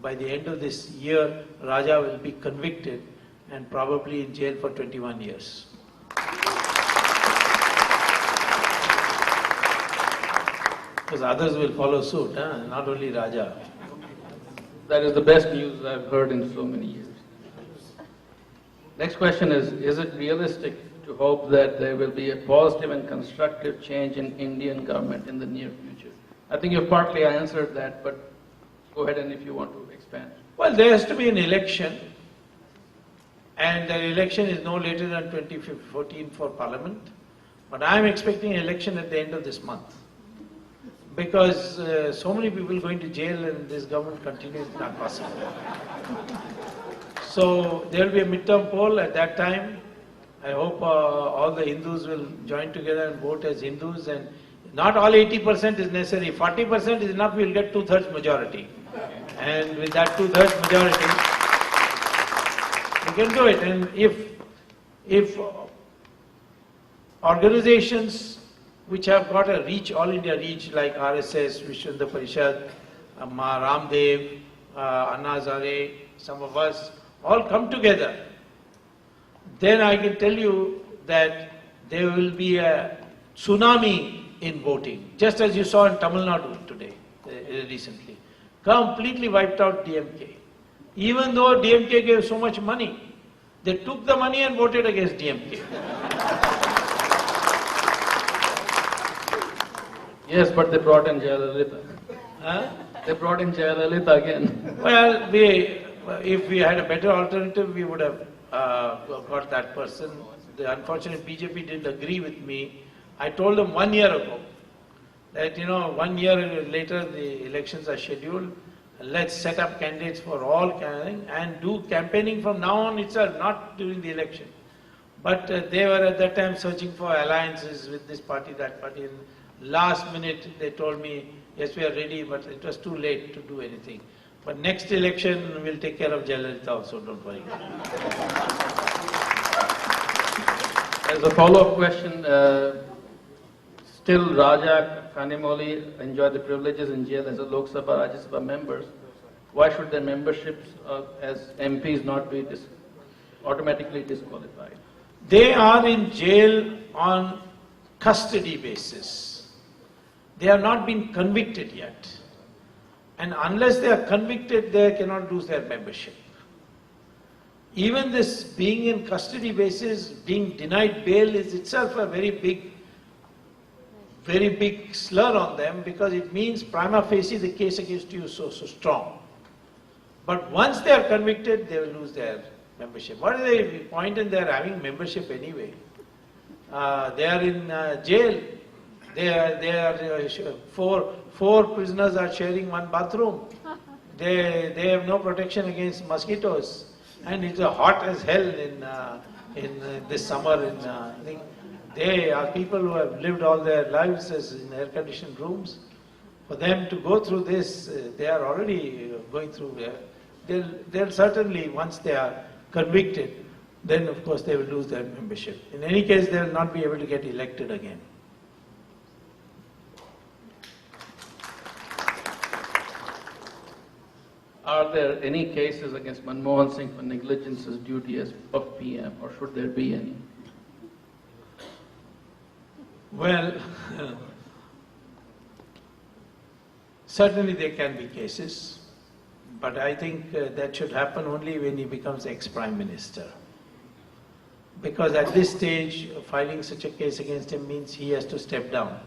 by the end of this year, Raja will be convicted and probably in jail for 21 years. Because others will follow suit, not only Raja. That is the best news I've heard in so many years. Next question is it realistic to hope that there will be a positive and constructive change in Indian government in the near future? I think you've partly answered that, but go ahead and if you want to expand. Well, there has to be an election, and the election is no later than 2014 for Parliament. But I am expecting an election at the end of this month. Because so many people going to jail and this government continues, it's not possible. So there will be a midterm poll at that time. I hope all the Hindus will join together and vote as Hindus, and not all 80% is necessary. 40% is enough, we will get 2/3 majority. And with that 2/3 majority, we can do it. And if organizations which have got a reach, all India reach, like RSS, Vishwanda Parishad, Ramdev, Anna Hazare, some of us, all come together, then I can tell you that there will be a tsunami in voting, just as you saw in Tamil Nadu today, recently. Completely wiped out DMK. Even though DMK gave so much money, they took the money and voted against DMK. Yes, but they brought in Jayalalitha. Huh? They brought in Jayalalitha again. Well, if we had a better alternative, we would have got that person. The unfortunate BJP didn't agree with me. I told them 1 year ago that, 1 year later the elections are scheduled. Let's set up candidates for all and do campaigning from now on itself, not during the election. But they were at that time searching for alliances with this party, that party. And last minute they told me, yes, we are ready, but it was too late to do anything. But next election we'll take care of Jayalalitha also, don't worry. As a follow-up question, still Raja, Kanimoli enjoy the privileges in jail as a Lok Sabha, Rajya Sabha members. Why should their memberships as MPs not be automatically disqualified? They are in jail on custody basis. They have not been convicted yet. And unless they are convicted, they cannot lose their membership. Even this being in custody basis, being denied bail is itself a very big slur on them, because it means prima facie the case against you is so strong. But once they are convicted, they will lose their membership. What is the point in their having membership anyway? They are in jail. Four prisoners are sharing one bathroom. They have no protection against mosquitoes, and it's hot as hell in this summer. They are people who have lived all their lives as in air-conditioned rooms. For them to go through this, they are already going through. They'll certainly, once they are convicted, then of course they will lose their membership. In any case, they will not be able to get elected again. Are there any cases against Manmohan Singh for negligence as duty as of PM, or should there be any? Well, certainly there can be cases, but I think that should happen only when he becomes ex-Prime Minister. Because at this stage, filing such a case against him means he has to step down,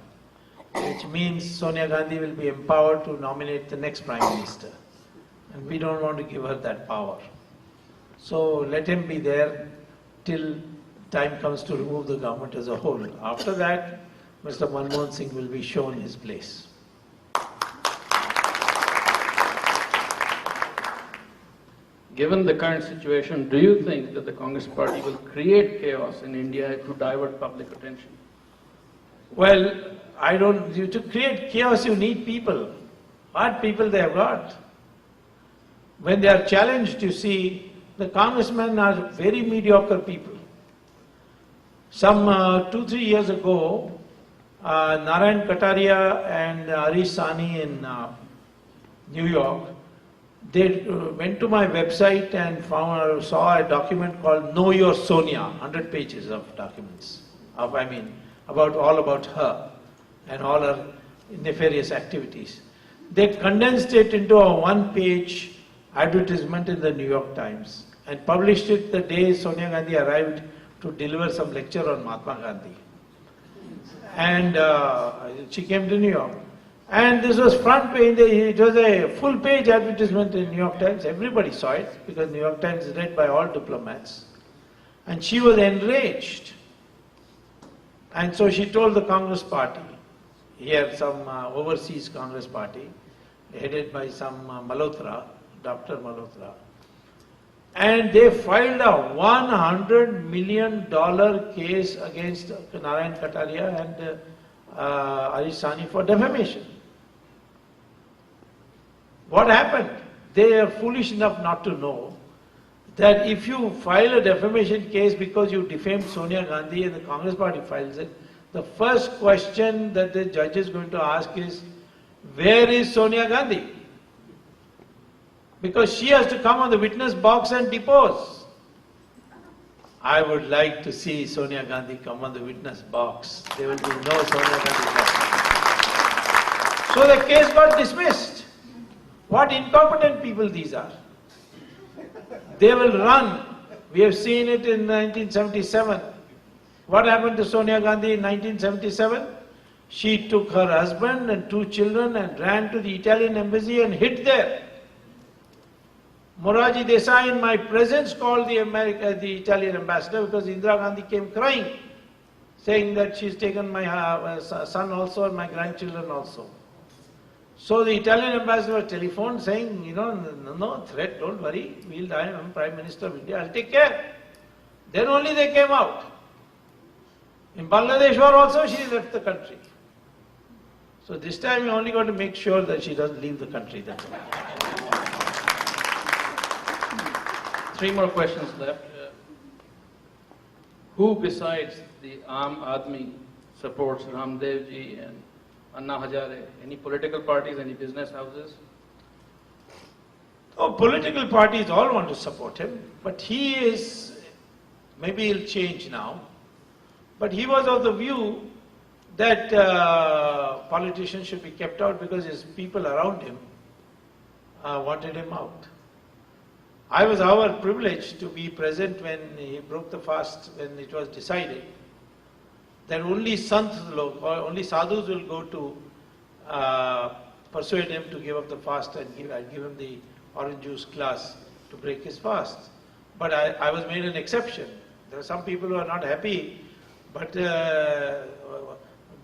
which means Sonia Gandhi will be empowered to nominate the next Prime Minister. And we don't want to give her that power. So let him be there till time comes to remove the government as a whole. After that, Mr. Manmohan Singh will be shown his place. Given the current situation, do you think that the Congress party will create chaos in India to divert public attention? Well, to create chaos you need people. What people they have got? When they are challenged, you see, the congressmen are very mediocre people. Some 2-3 years ago, Narayan Kataria and Harish Sani in New York, they went to my website and saw a document called Know Your Sonia, 100 pages of documents, all about her and all her nefarious activities. They condensed it into a one-page advertisement in the New York Times and published it the day Sonia Gandhi arrived to deliver some lecture on Mahatma Gandhi. And she came to New York. And this was front page, it was a full-page advertisement in New York Times. Everybody saw it because New York Times is read by all diplomats. And she was enraged. And so she told the Congress party, here some overseas Congress party, headed by some Malhotra, Dr. Malhotra, and they filed a $100 million case against Narayan Kataria and Arish Sani for defamation. What happened? They are foolish enough not to know that if you file a defamation case because you defamed Sonia Gandhi and the Congress party files it, the first question that the judge is going to ask is, where is Sonia Gandhi? Because she has to come on the witness box and depose. I would like to see Sonia Gandhi come on the witness box. There will be no Sonia Gandhi box. So the case got dismissed. What incompetent people these are. They will run. We have seen it in 1977. What happened to Sonia Gandhi in 1977? She took her husband and 2 children and ran to the Italian embassy and hid there. Morarji Desai in my presence called the Italian ambassador because Indira Gandhi came crying, saying that she's taken my son also and my grandchildren also. So the Italian ambassador telephoned saying, no threat, don't worry, I am Prime Minister of India, I'll take care. Then only they came out. In Bangladesh war also she left the country. So this time you only got to make sure that she doesn't leave the country. That's all. 3 more questions left. Who besides the Aam Aadmi supports Ramdev ji and Anna Hazare? Any political parties, any business houses? Oh, political parties all want to support him, but he is, maybe he'll change now, but he was of the view that politicians should be kept out because his people around him wanted him out. I was our privilege to be present when he broke the fast, when it was decided that only Sant log, or only sadhus will go to persuade him to give up the fast and give him the orange juice glass to break his fast. But I was made an exception. There are some people who are not happy, but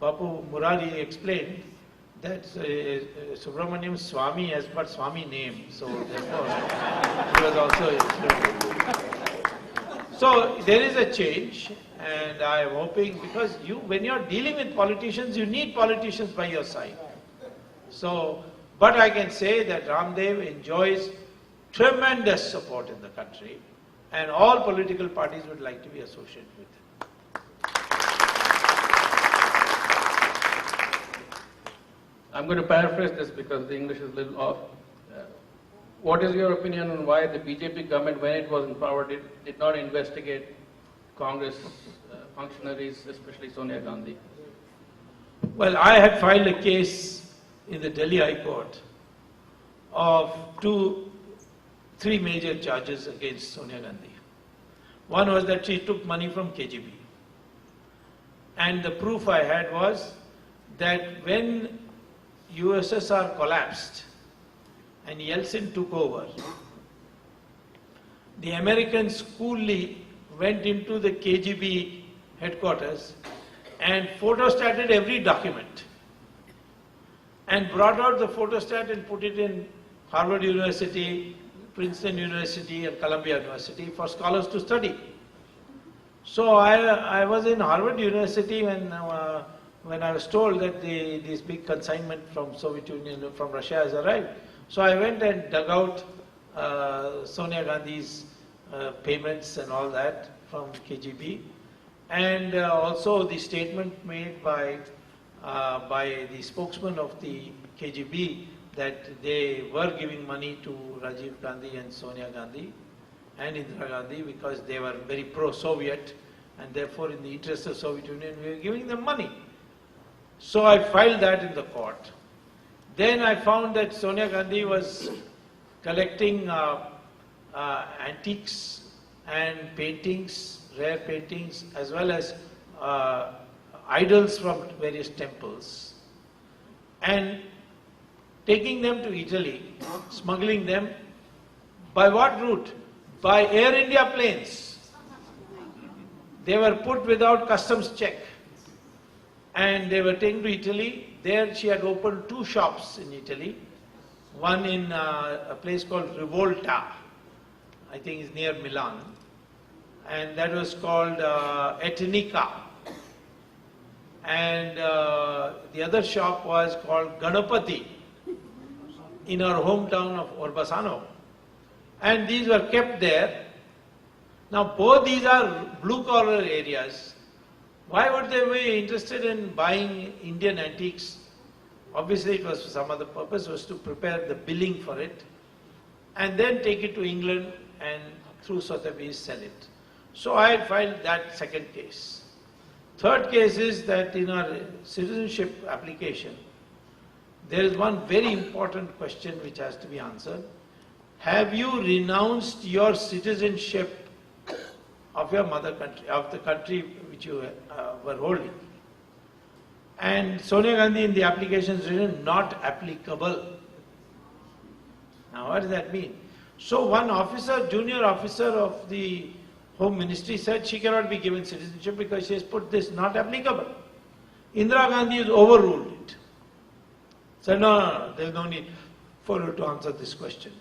Bapu Murari explained that Subramanian Swamy has got Swamy name, so therefore he was also excluded. So there is a change, and I am hoping, because when you are dealing with politicians, you need politicians by your side. So, but I can say that Ramdev enjoys tremendous support in the country, and all political parties would like to be associated with him. I'm going to paraphrase this because the English is a little off. What is your opinion on why the BJP government, when it was in power, did not investigate Congress functionaries, especially Sonia Gandhi? Well, I had filed a case in the Delhi High Court of 3 major charges against Sonia Gandhi. One was that she took money from KGB. And the proof I had was that when USSR collapsed and Yeltsin took over, the Americans coolly went into the KGB headquarters and photostated every document and brought out the photostat and put it in Harvard University, Princeton University and Columbia University for scholars to study. So I was in Harvard University when I was told that this big consignment from Soviet Union, from Russia has arrived. So I went and dug out Sonia Gandhi's payments and all that from KGB, and also the statement made by the spokesman of the KGB that they were giving money to Rajiv Gandhi and Sonia Gandhi and Indira Gandhi because they were very pro-Soviet, and therefore in the interest of Soviet Union we were giving them money. So I filed that in the court. Then I found that Sonia Gandhi was collecting antiques and paintings, rare paintings, as well as idols from various temples, and taking them to Italy, smuggling them. By what route? By Air India planes. They were put without customs check, and they were taken to Italy. There she had opened 2 shops in Italy, one in a place called Rivolta, I think it's near Milan, and that was called Etnica. And the other shop was called Ganapati in our hometown of Orbasano. And these were kept there. Now both these are blue-collar areas. Why would they be interested in buying Indian antiques? Obviously it was for some other purpose, was to prepare the billing for it and then take it to England and through Sotheby's sell it. So I had filed that second case. Third case is that in our citizenship application, there is one very important question which has to be answered. Have you renounced your citizenship of your mother country, of the country which you were holding? And Sonia Gandhi in the application is written not applicable. Now what does that mean? So one officer, junior officer of the Home Ministry said she cannot be given citizenship because she has put this not applicable. Indira Gandhi has overruled it. Said no, there is no need for her to answer this question.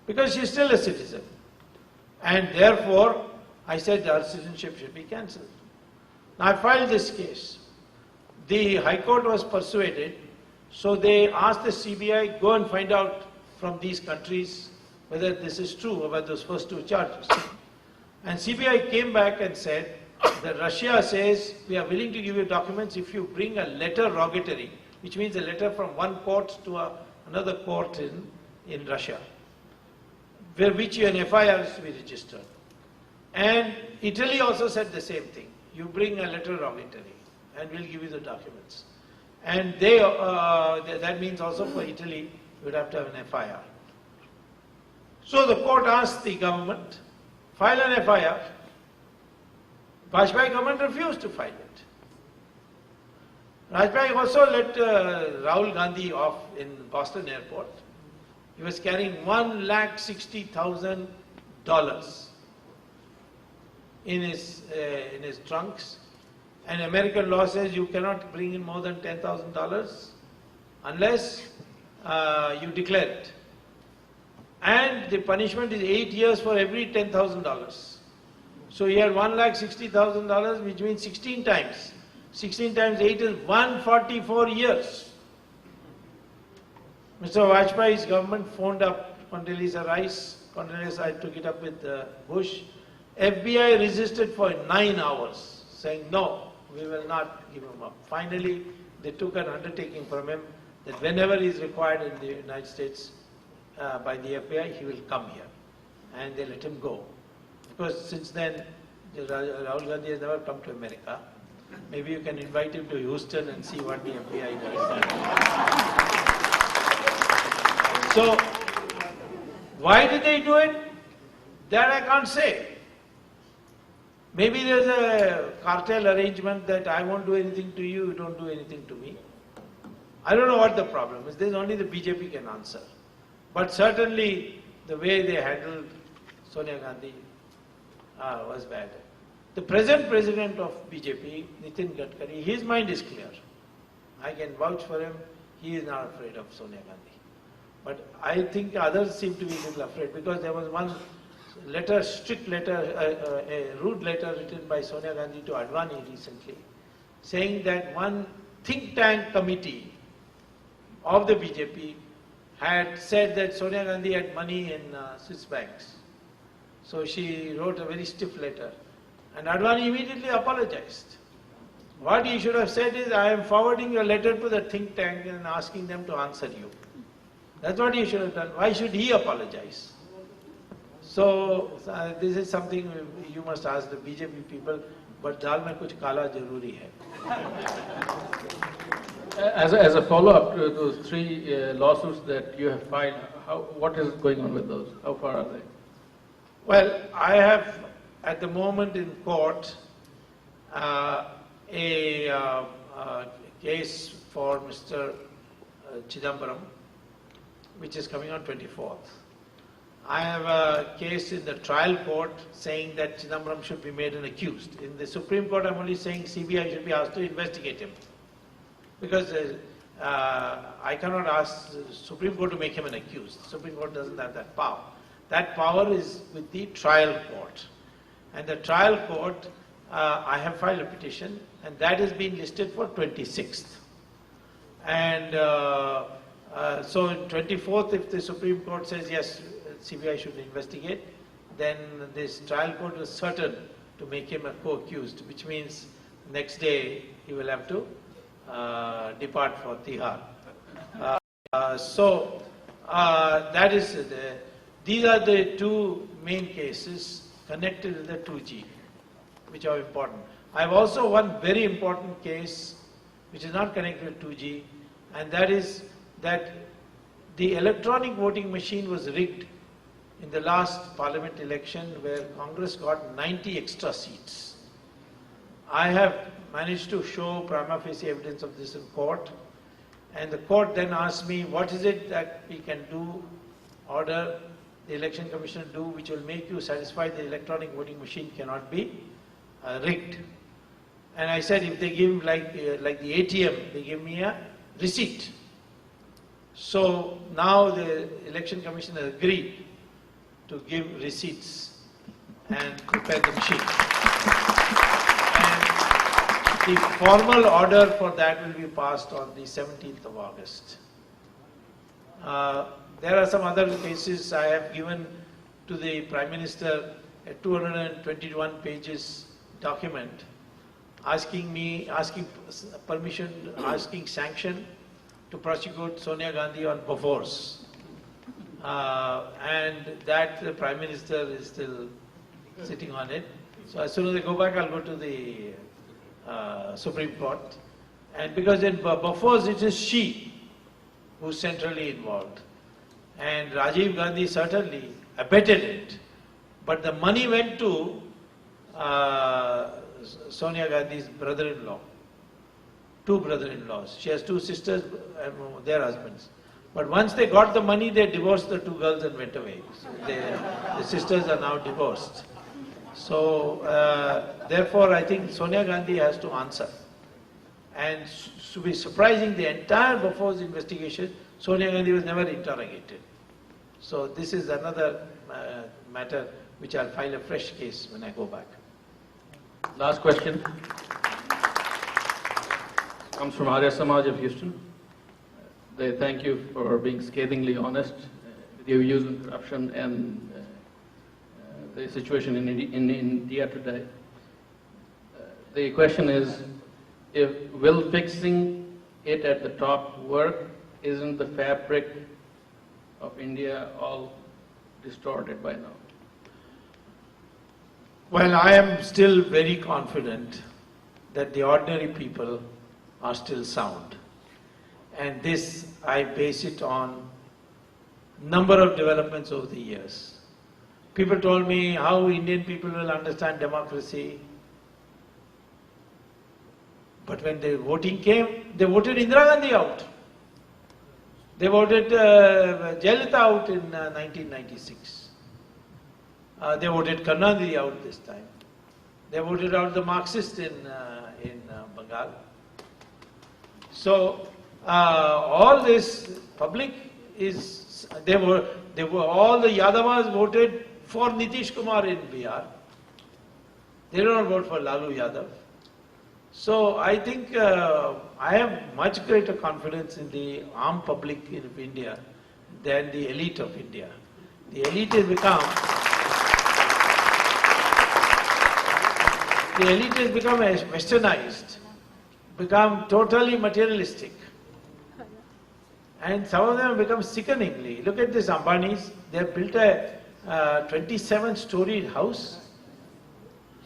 Because she is still a citizen. And therefore, I said her citizenship should be cancelled. Now I filed this case. The High Court was persuaded, so they asked the CBI, go and find out from these countries whether this is true about those first 2 charges. And CBI came back and said that Russia says we are willing to give you documents if you bring a letter rogatory, which means a letter from one court to another court in Russia, where which an FIR is to be registered. And Italy also said the same thing. You bring a letter rogatory and we'll give you the documents. And they, that means also for Italy, you would have to have an FIR. So the court asked the government, file an FIR. Vajpayee government refused to file it. Vajpayee also let Rahul Gandhi off in Boston airport. He was carrying $160,000 in his trunks. And American law says you cannot bring in more than $10,000 unless you declare it. And the punishment is 8 years for every $10,000. So he had $160,000, which means 16 times. 16 times 8 is 144 years. Mr. Vajpayee's government phoned up Condoleezza Rice. Condoleezza Rice took it up with Bush. FBI resisted for 9 hours, saying no, we will not give him up. Finally, they took an undertaking from him that whenever he is required in the United States by the FBI, he will come here. And they let him go. Because since then, Rahul Gandhi has never come to America. Maybe you can invite him to Houston and see what the FBI does. So, why did they do it? That I can't say. Maybe there's a cartel arrangement that I won't do anything to you, you don't do anything to me. I don't know what the problem is. There's only the BJP can answer. But certainly the way they handled Sonia Gandhi was bad. The present president of BJP, Nitin Gadkari, his mind is clear. I can vouch for him. He is not afraid of Sonia Gandhi. But I think others seem to be a little afraid because there was one letter, strict letter, a rude letter written by Sonia Gandhi to Advani recently, saying that one think tank committee of the BJP had said that Sonia Gandhi had money in Swiss banks. So she wrote a very stiff letter. And Advani immediately apologized. What he should have said is, I am forwarding your letter to the think tank and asking them to answer you. That's what he should have done. Why should he apologize? So this is something you must ask the BJP people. but दाल में कुछ काला जरूरी है. As a follow-up to those three lawsuits that you have filed, what is going on with those? How far are they? Well, I have at the moment in court a case for Mr. Chidambaram, which is coming on 24th. I have a case in the trial court saying that Chidambaram should be made an accused. In the Supreme Court, I'm only saying CBI should be asked to investigate him. Because I cannot ask the Supreme Court to make him an accused. The Supreme Court doesn't have that power. That power is with the trial court. And the trial court, I have filed a petition, and that has been listed for 26th. And so on 24th, if the Supreme Court says yes, CBI should investigate, then this trial court is certain to make him a co-accused, which means next day he will have to depart for Tihar. That is, these are the two main cases connected with the 2G, which are important. I have also one very important case which is not connected with 2G, and that is that the electronic voting machine was rigged in the last parliament election where Congress got 90 extra seats. I have managed to show prima facie evidence of this in court, and the court then asked me, what is it that we can do, order the election commission to do, which will make you satisfied the electronic voting machine cannot be rigged. And I said, if they give like the ATM, they give me a receipt. So now the election commission has agreed to give receipts and prepare the machine. And the formal order for that will be passed on the 17th of August. There are some other cases. I have given to the Prime Minister a 221 pages document asking permission, asking sanction to prosecute Sonia Gandhi on Bofors. And that the Prime Minister is still sitting on it. So as soon as I go back, I'll go to the Supreme Court. And because in Bofors it is she who's centrally involved. And Rajiv Gandhi certainly abetted it. But the money went to Sonia Gandhi's brother-in-law, two brother-in-laws. She has two sisters and their husbands. But once they got the money, they divorced the two girls and went away. So the sisters are now divorced. So therefore I think Sonia Gandhi has to answer. And to be surprising, the entire Bofors investigation, Sonia Gandhi was never interrogated. So this is another matter which I'll file a fresh case when I go back. Last question comes from Arya Samaj of Houston. They thank you for being scathingly honest with your views on corruption and the situation in India today. The question is, will fixing it at the top work? Isn't the fabric of India all distorted by now? Well, I am still very confident that the ordinary people are still sound. And this, I base it on number of developments over the years. People told me how Indian people will understand democracy. But when the voting came, they voted Indira Gandhi out. They voted Jayalalitha out in 1996. They voted Karnataka out this time. They voted out the Marxists in Bengal. So all this public is, they were all the Yadavas voted for Nitish Kumar in Bihar. They did not vote for Lalu Yadav. So I think I have much greater confidence in the armed public of India than the elite of India. The elite has become westernized, become totally materialistic. And some of them have become sickeningly. Look at this Ambanis, they have built a 27-storied house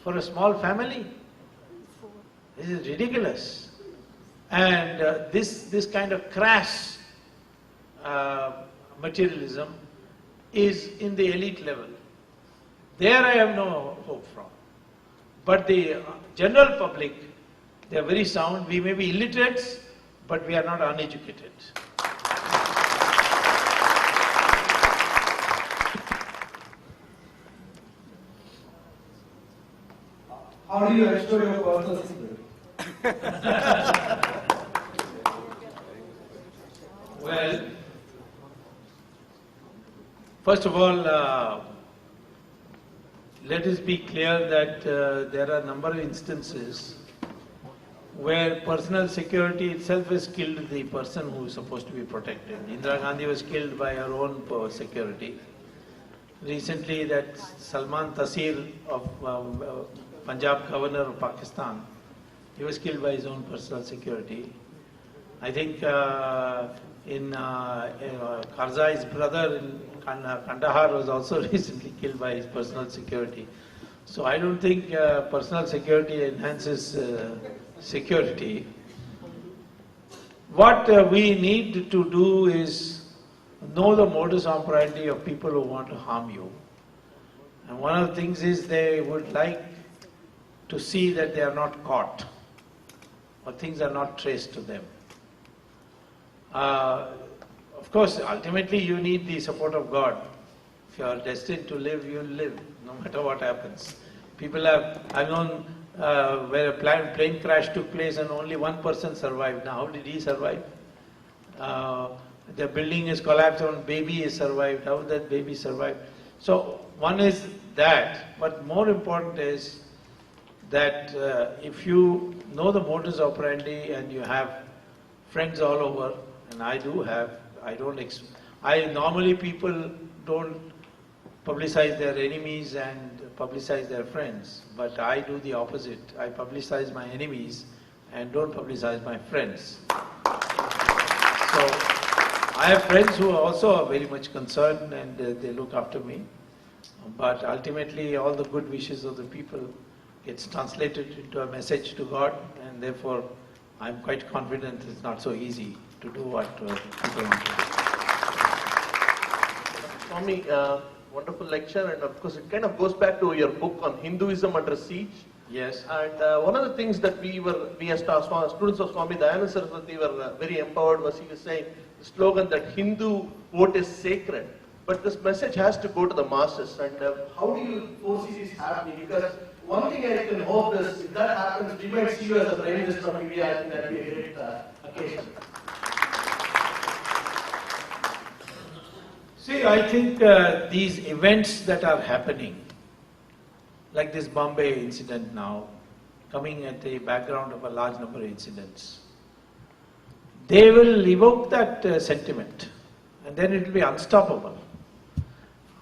for a small family. This is ridiculous. And this kind of crass materialism is in the elite level. There I have no hope from. But the general public, they are very sound. We may be illiterates, but we are not uneducated. How do you restore your personal security? Well, first of all, let us be clear that there are a number of instances where personal security itself has killed the person who is supposed to be protected. Indira Gandhi was killed by her own security. Recently, that Salman Taseer of Punjab governor of Pakistan, he was killed by his own personal security. I think in Karzai's brother in Kandahar was also recently killed by his personal security. So I don't think personal security enhances security. What we need to do is know the modus operandi of people who want to harm you. And one of the things is they would like to see that they are not caught or things are not traced to them. Of course, ultimately you need the support of God. If you are destined to live, you will live, no matter what happens. I've known where a plane crash took place and only one person survived. Now, how did he survive? The building is collapsed and baby is survived. How did that baby survive? So, one is that, but more important is that if you know the modus operandi and you have friends all over, and I do have, normally people don't publicize their enemies and publicize their friends, but I do the opposite. I publicize my enemies and don't publicize my friends. So I have friends who also are very much concerned and they look after me, but ultimately all the good wishes of the people gets translated into a message to God, and therefore I'm quite confident it's not so easy to do what people want to do. Swamy, wonderful lecture, and of course it kind of goes back to your book on Hinduism under siege. Yes. And one of the things that we as students of Swami Dayananda Saraswati were very empowered was he was saying the slogan that Hindu vote is sacred. But this message has to go to the masses. And how do you foresee this happening? Because one thing I can hope is if that happens, we might see you as a Prime Minister of India. I think that would be a great occasion. See, I think these events that are happening, like this Bombay incident now, coming at the background of a large number of incidents, they will evoke that sentiment, and then it will be unstoppable.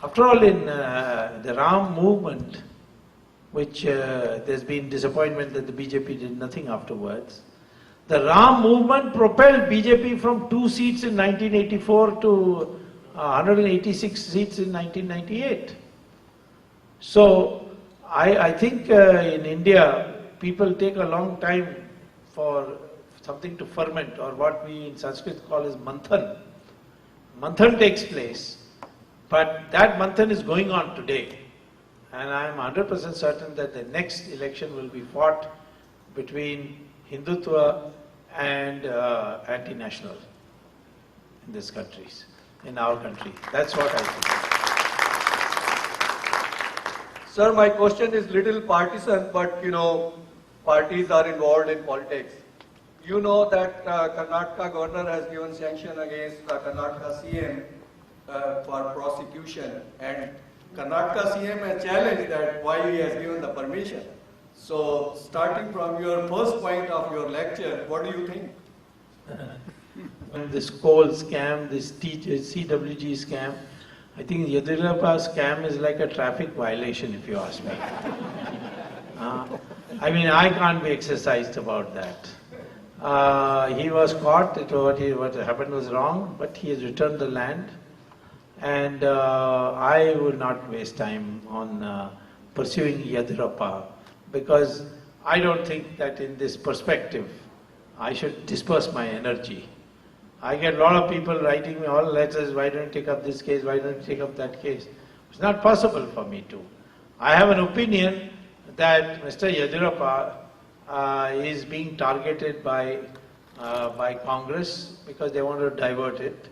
After all, in the Ram movement, which there's been disappointment that the BJP did nothing afterwards, the Ram movement propelled BJP from 2 seats in 1984 to 186 seats in 1998. So I think in India, people take a long time for something to ferment, or what we in Sanskrit call as manthan. Manthan takes place, but that manthan is going on today. And I am 100% certain that the next election will be fought between Hindutva and anti-national in these countries, in our country. That's what I think. Sir, my question is little partisan, but parties are involved in politics. You know that Karnataka governor has given sanction against Karnataka CM for prosecution, and Karnataka CM has challenged that why he has given the permission. So, starting from your first point of your lecture, what do you think? This coal scam, this CWG scam, I think Yadurappa scam is like a traffic violation, if you ask me. I mean, I can't be exercised about that. He was caught, what happened was wrong, but he has returned the land. And I will not waste time on pursuing Yadurappa, because I don't think that in this perspective I should disperse my energy. I get a lot of people writing me all letters, why don't you take up this case, why don't you take up that case? It's not possible for me to. I have an opinion that Mr. Yediyurappa is being targeted by Congress because they want to divert it.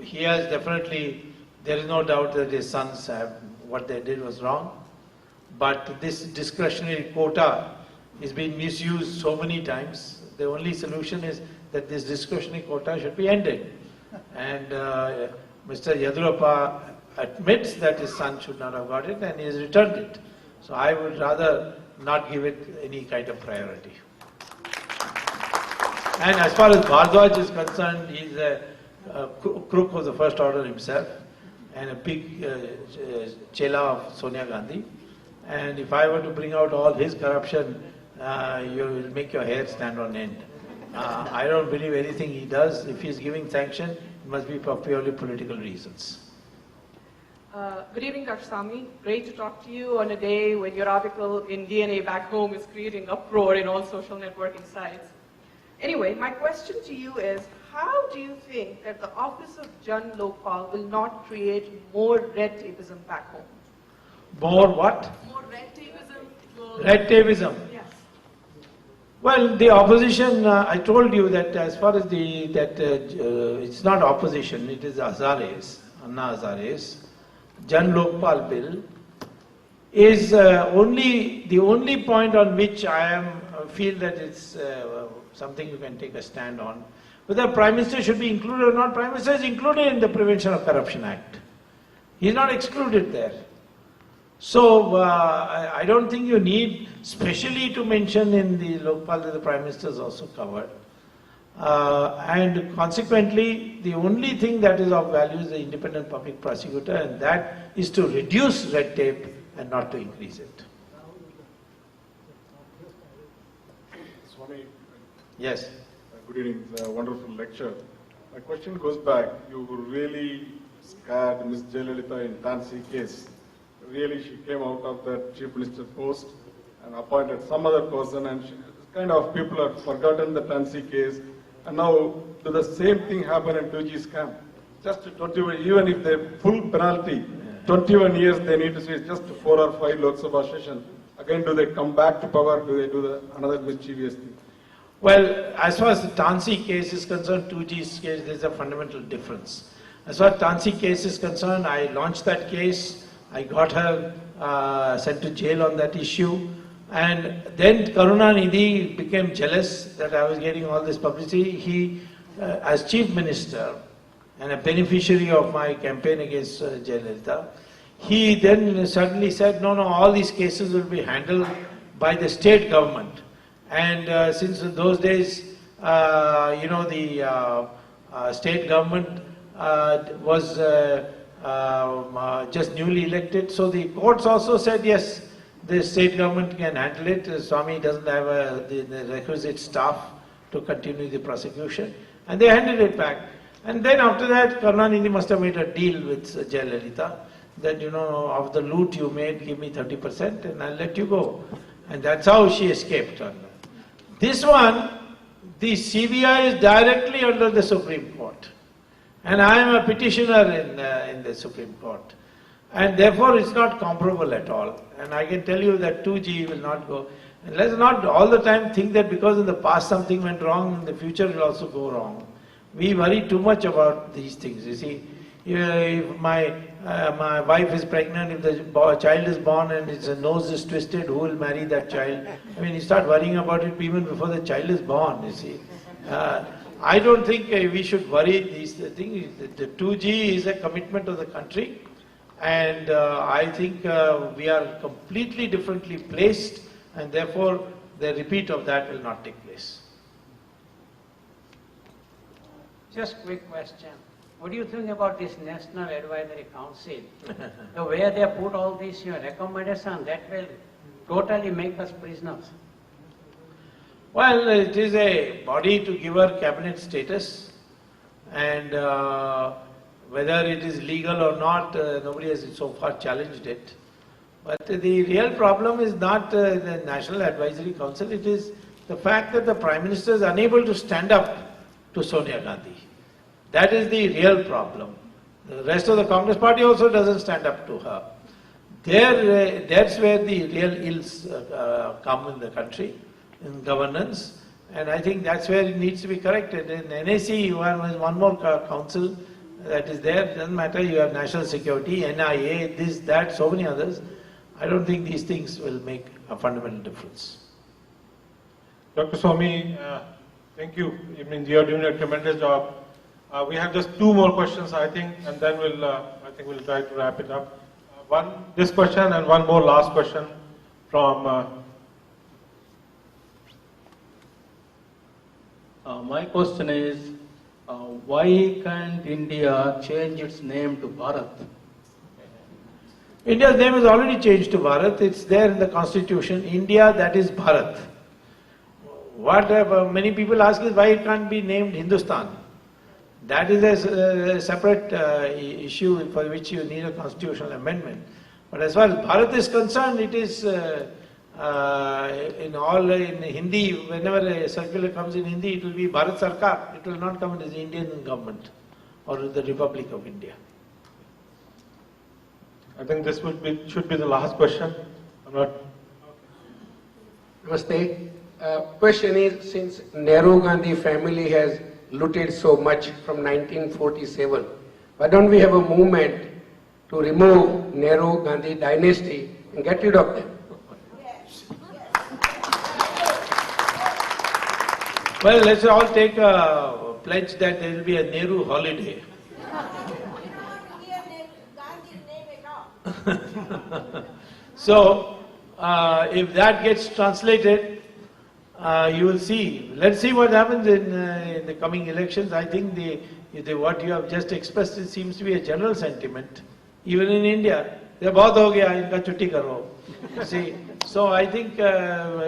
He has definitely, there is no doubt that his sons have, what they did was wrong. But this discretionary quota is being misused so many times. The only solution is that this discretionary quota should be ended. And Mr. Yediyurappa admits that his son should not have got it and he has returned it. So I would rather not give it any kind of priority. And as far as Bhardwaj is concerned, he is a crook of the first order himself and a big chela of Sonia Gandhi. And if I were to bring out all his corruption, you will make your hair stand on end. I don't believe anything he does. If he is giving sanction, it must be for purely political reasons. Good evening, Dr. Swamy. Great to talk to you on a day when your article in DNA back home is creating uproar in all social networking sites. Anyway, my question to you is, how do you think that the office of Jan Lokpal will not create more red tapeism back home? More what? More red tapeism. Red tapeism. Yes. Well, the opposition, I told you that as far as it's not opposition, it is Hazares, Anna Hazares. Jan Lokpal bill is the only point on which I feel that it's something you can take a stand on. Whether Prime Minister should be included or not, Prime Minister is included in the Prevention of Corruption Act. He is not excluded there. So I don't think you need specially to mention in the Lokpal that the Prime Minister is also covered. And consequently, the only thing that is of value is the independent public prosecutor, and that is to reduce red tape and not to increase it. Swamy, Yes. good evening. It's a wonderful lecture. My question goes back. You really scared Ms. Jayalalitha in Tansi case. Really, she came out of that chief minister post and appointed some other person, and kind of people have forgotten the Tansi case. And now, do the same thing happen in 2G scam? Just 21, even if they full penalty, 21 years they need to see just 4 or 5 Lok Sabha sessions. Again, do they come back to power? Do they do another mischievous thing? Well, as far as the Tansi case is concerned, 2G's case, there is a fundamental difference. As far as Tansi case is concerned, I launched that case. I got her sent to jail on that issue. And then Karunanidhi became jealous that I was getting all this publicity. He, as chief minister and a beneficiary of my campaign against Jayalalitha, he then suddenly said, no, all these cases will be handled by the state government. And since in those days, the state government was just newly elected, so the courts also said, yes, the state government can handle it. Swamy doesn't have the requisite staff to continue the prosecution, and they handed it back. And then after that, Karunanidhi must have made a deal with Jayalalitha that, of the loot you made, give me 30% and I'll let you go. And that's how she escaped. This one, the CBI is directly under the Supreme Court. And I am a petitioner in the Supreme Court. And therefore it's not comparable at all. And I can tell you that 2G will not go. And let's not all the time think that because in the past something went wrong, in the future it will also go wrong. We worry too much about these things. You see, if my wife is pregnant, if the child is born and its nose is twisted, who will marry that child? I mean, you start worrying about it even before the child is born, you see. I don't think we should worry these things. The 2G is a commitment of the country, and I think we are completely differently placed, and therefore the repeat of that will not take place. Just quick question. What do you think about this National Advisory Council? The way they put all these recommendations, that will totally make us prisoners. Well, it is a body to give her cabinet status, and whether it is legal or not, nobody has so far challenged it. But the real problem is not the National Advisory Council, it is the fact that the Prime Minister is unable to stand up to Sonia Gandhi. That is the real problem. The rest of the Congress party also doesn't stand up to her. That's where the real ills come in the country, in governance, and I think that's where it needs to be corrected. In NAC, you have one more council that is there, it doesn't matter, you have National Security, NIA, this, that, so many others. I don't think these things will make a fundamental difference. Dr. Swamy, thank you. It means you are doing a tremendous job. We have just two more questions, I think, and then we'll try to wrap it up. This question and one more last question from. My question is, why can't India change its name to Bharat? India's name is already changed to Bharat. It's there in the constitution. India, that is Bharat. What many people ask is why it can't be named Hindustan. That is a separate issue for which you need a constitutional amendment. But as far as Bharat is concerned, it is in Hindi, whenever a circular comes in Hindi, it will be Bharat Sarkar. It will not come as the Indian government or the Republic of India. I think this should be the last question. Namaste. Question is, since Nehru Gandhi family has looted so much from 1947, why don't we have a movement to remove Nehru Gandhi dynasty and get rid of them? Well, let's all take a pledge that there will be a Nehru holiday. So, if that gets translated, you will see. Let's see what happens in the coming elections. I think what you have just expressed, it seems to be a general sentiment. Even in India, they bahut ho gaya, inka chutti karo. See, so I think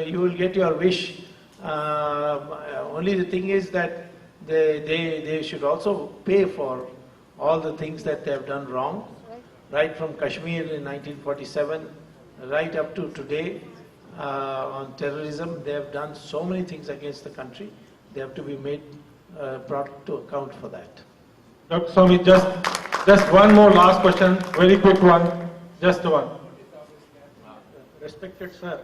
you will get your wish. Only the thing is that they should also pay for all the things that they have done wrong, right from Kashmir in 1947, right up to today. On terrorism, they have done so many things against the country. They have to be brought to account for that. Dr. Swamy, just one more last question, very quick one, just one. Respected sir,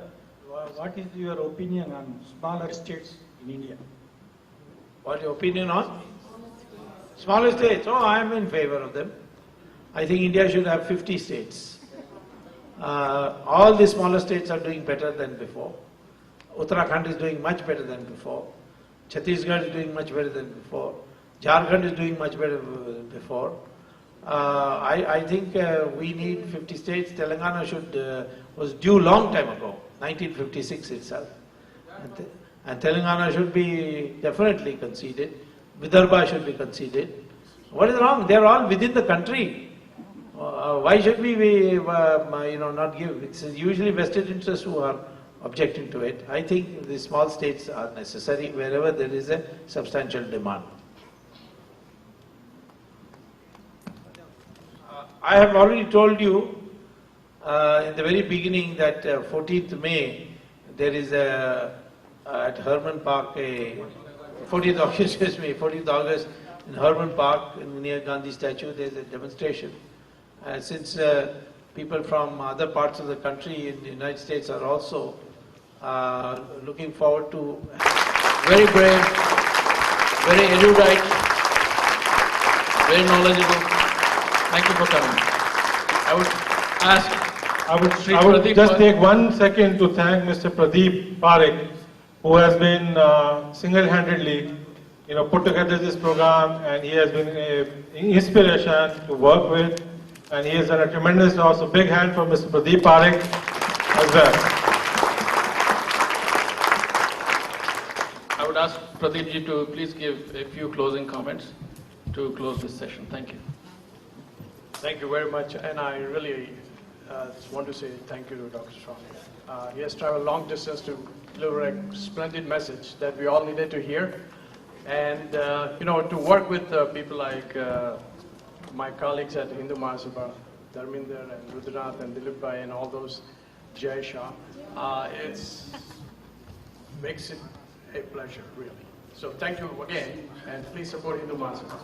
what is your opinion on smaller states in India? What is your opinion on? Smaller states? Oh, I am in favor of them. I think India should have 50 states. All the smaller states are doing better than before. Uttarakhand is doing much better than before. Chhattisgarh is doing much better than before. Jharkhand is doing much better than before. I think we need 50 states. Telangana was due long time ago, 1956 itself. And Telangana should be definitely conceded. Vidarbha should be conceded. What is wrong? They are all within the country. Why should we not give? It's usually vested interests who are objecting to it. I think the small states are necessary wherever there is a substantial demand. I have already told you in the very beginning that 14th May there is at Herman Park 14th August in Herman Park near Gandhi statue there is a demonstration. Since people from other parts of the country in the United States are also looking forward to Very brave, very erudite, very knowledgeable. Thank you for coming. I would just take 1 second to thank Mr. Pradeep Parekh, who has been single-handedly put together this program, and he has been an inspiration to work with. And he has done a tremendous job. So big hand for Mr. Pradeep Parekh as well. I would ask Pradeep ji to please give a few closing comments to close this session. Thank you. Thank you very much. And I really just want to say thank you to Dr. Swamy. He has traveled long distance to deliver a splendid message that we all needed to hear. And, to work with people like my colleagues at Hindu Mahasabha, Dharminder and Rudranath and Dilip Bhai and all those, Jai Shah. It's makes it a pleasure, really. So thank you again, and please support Hindu Mahasabha.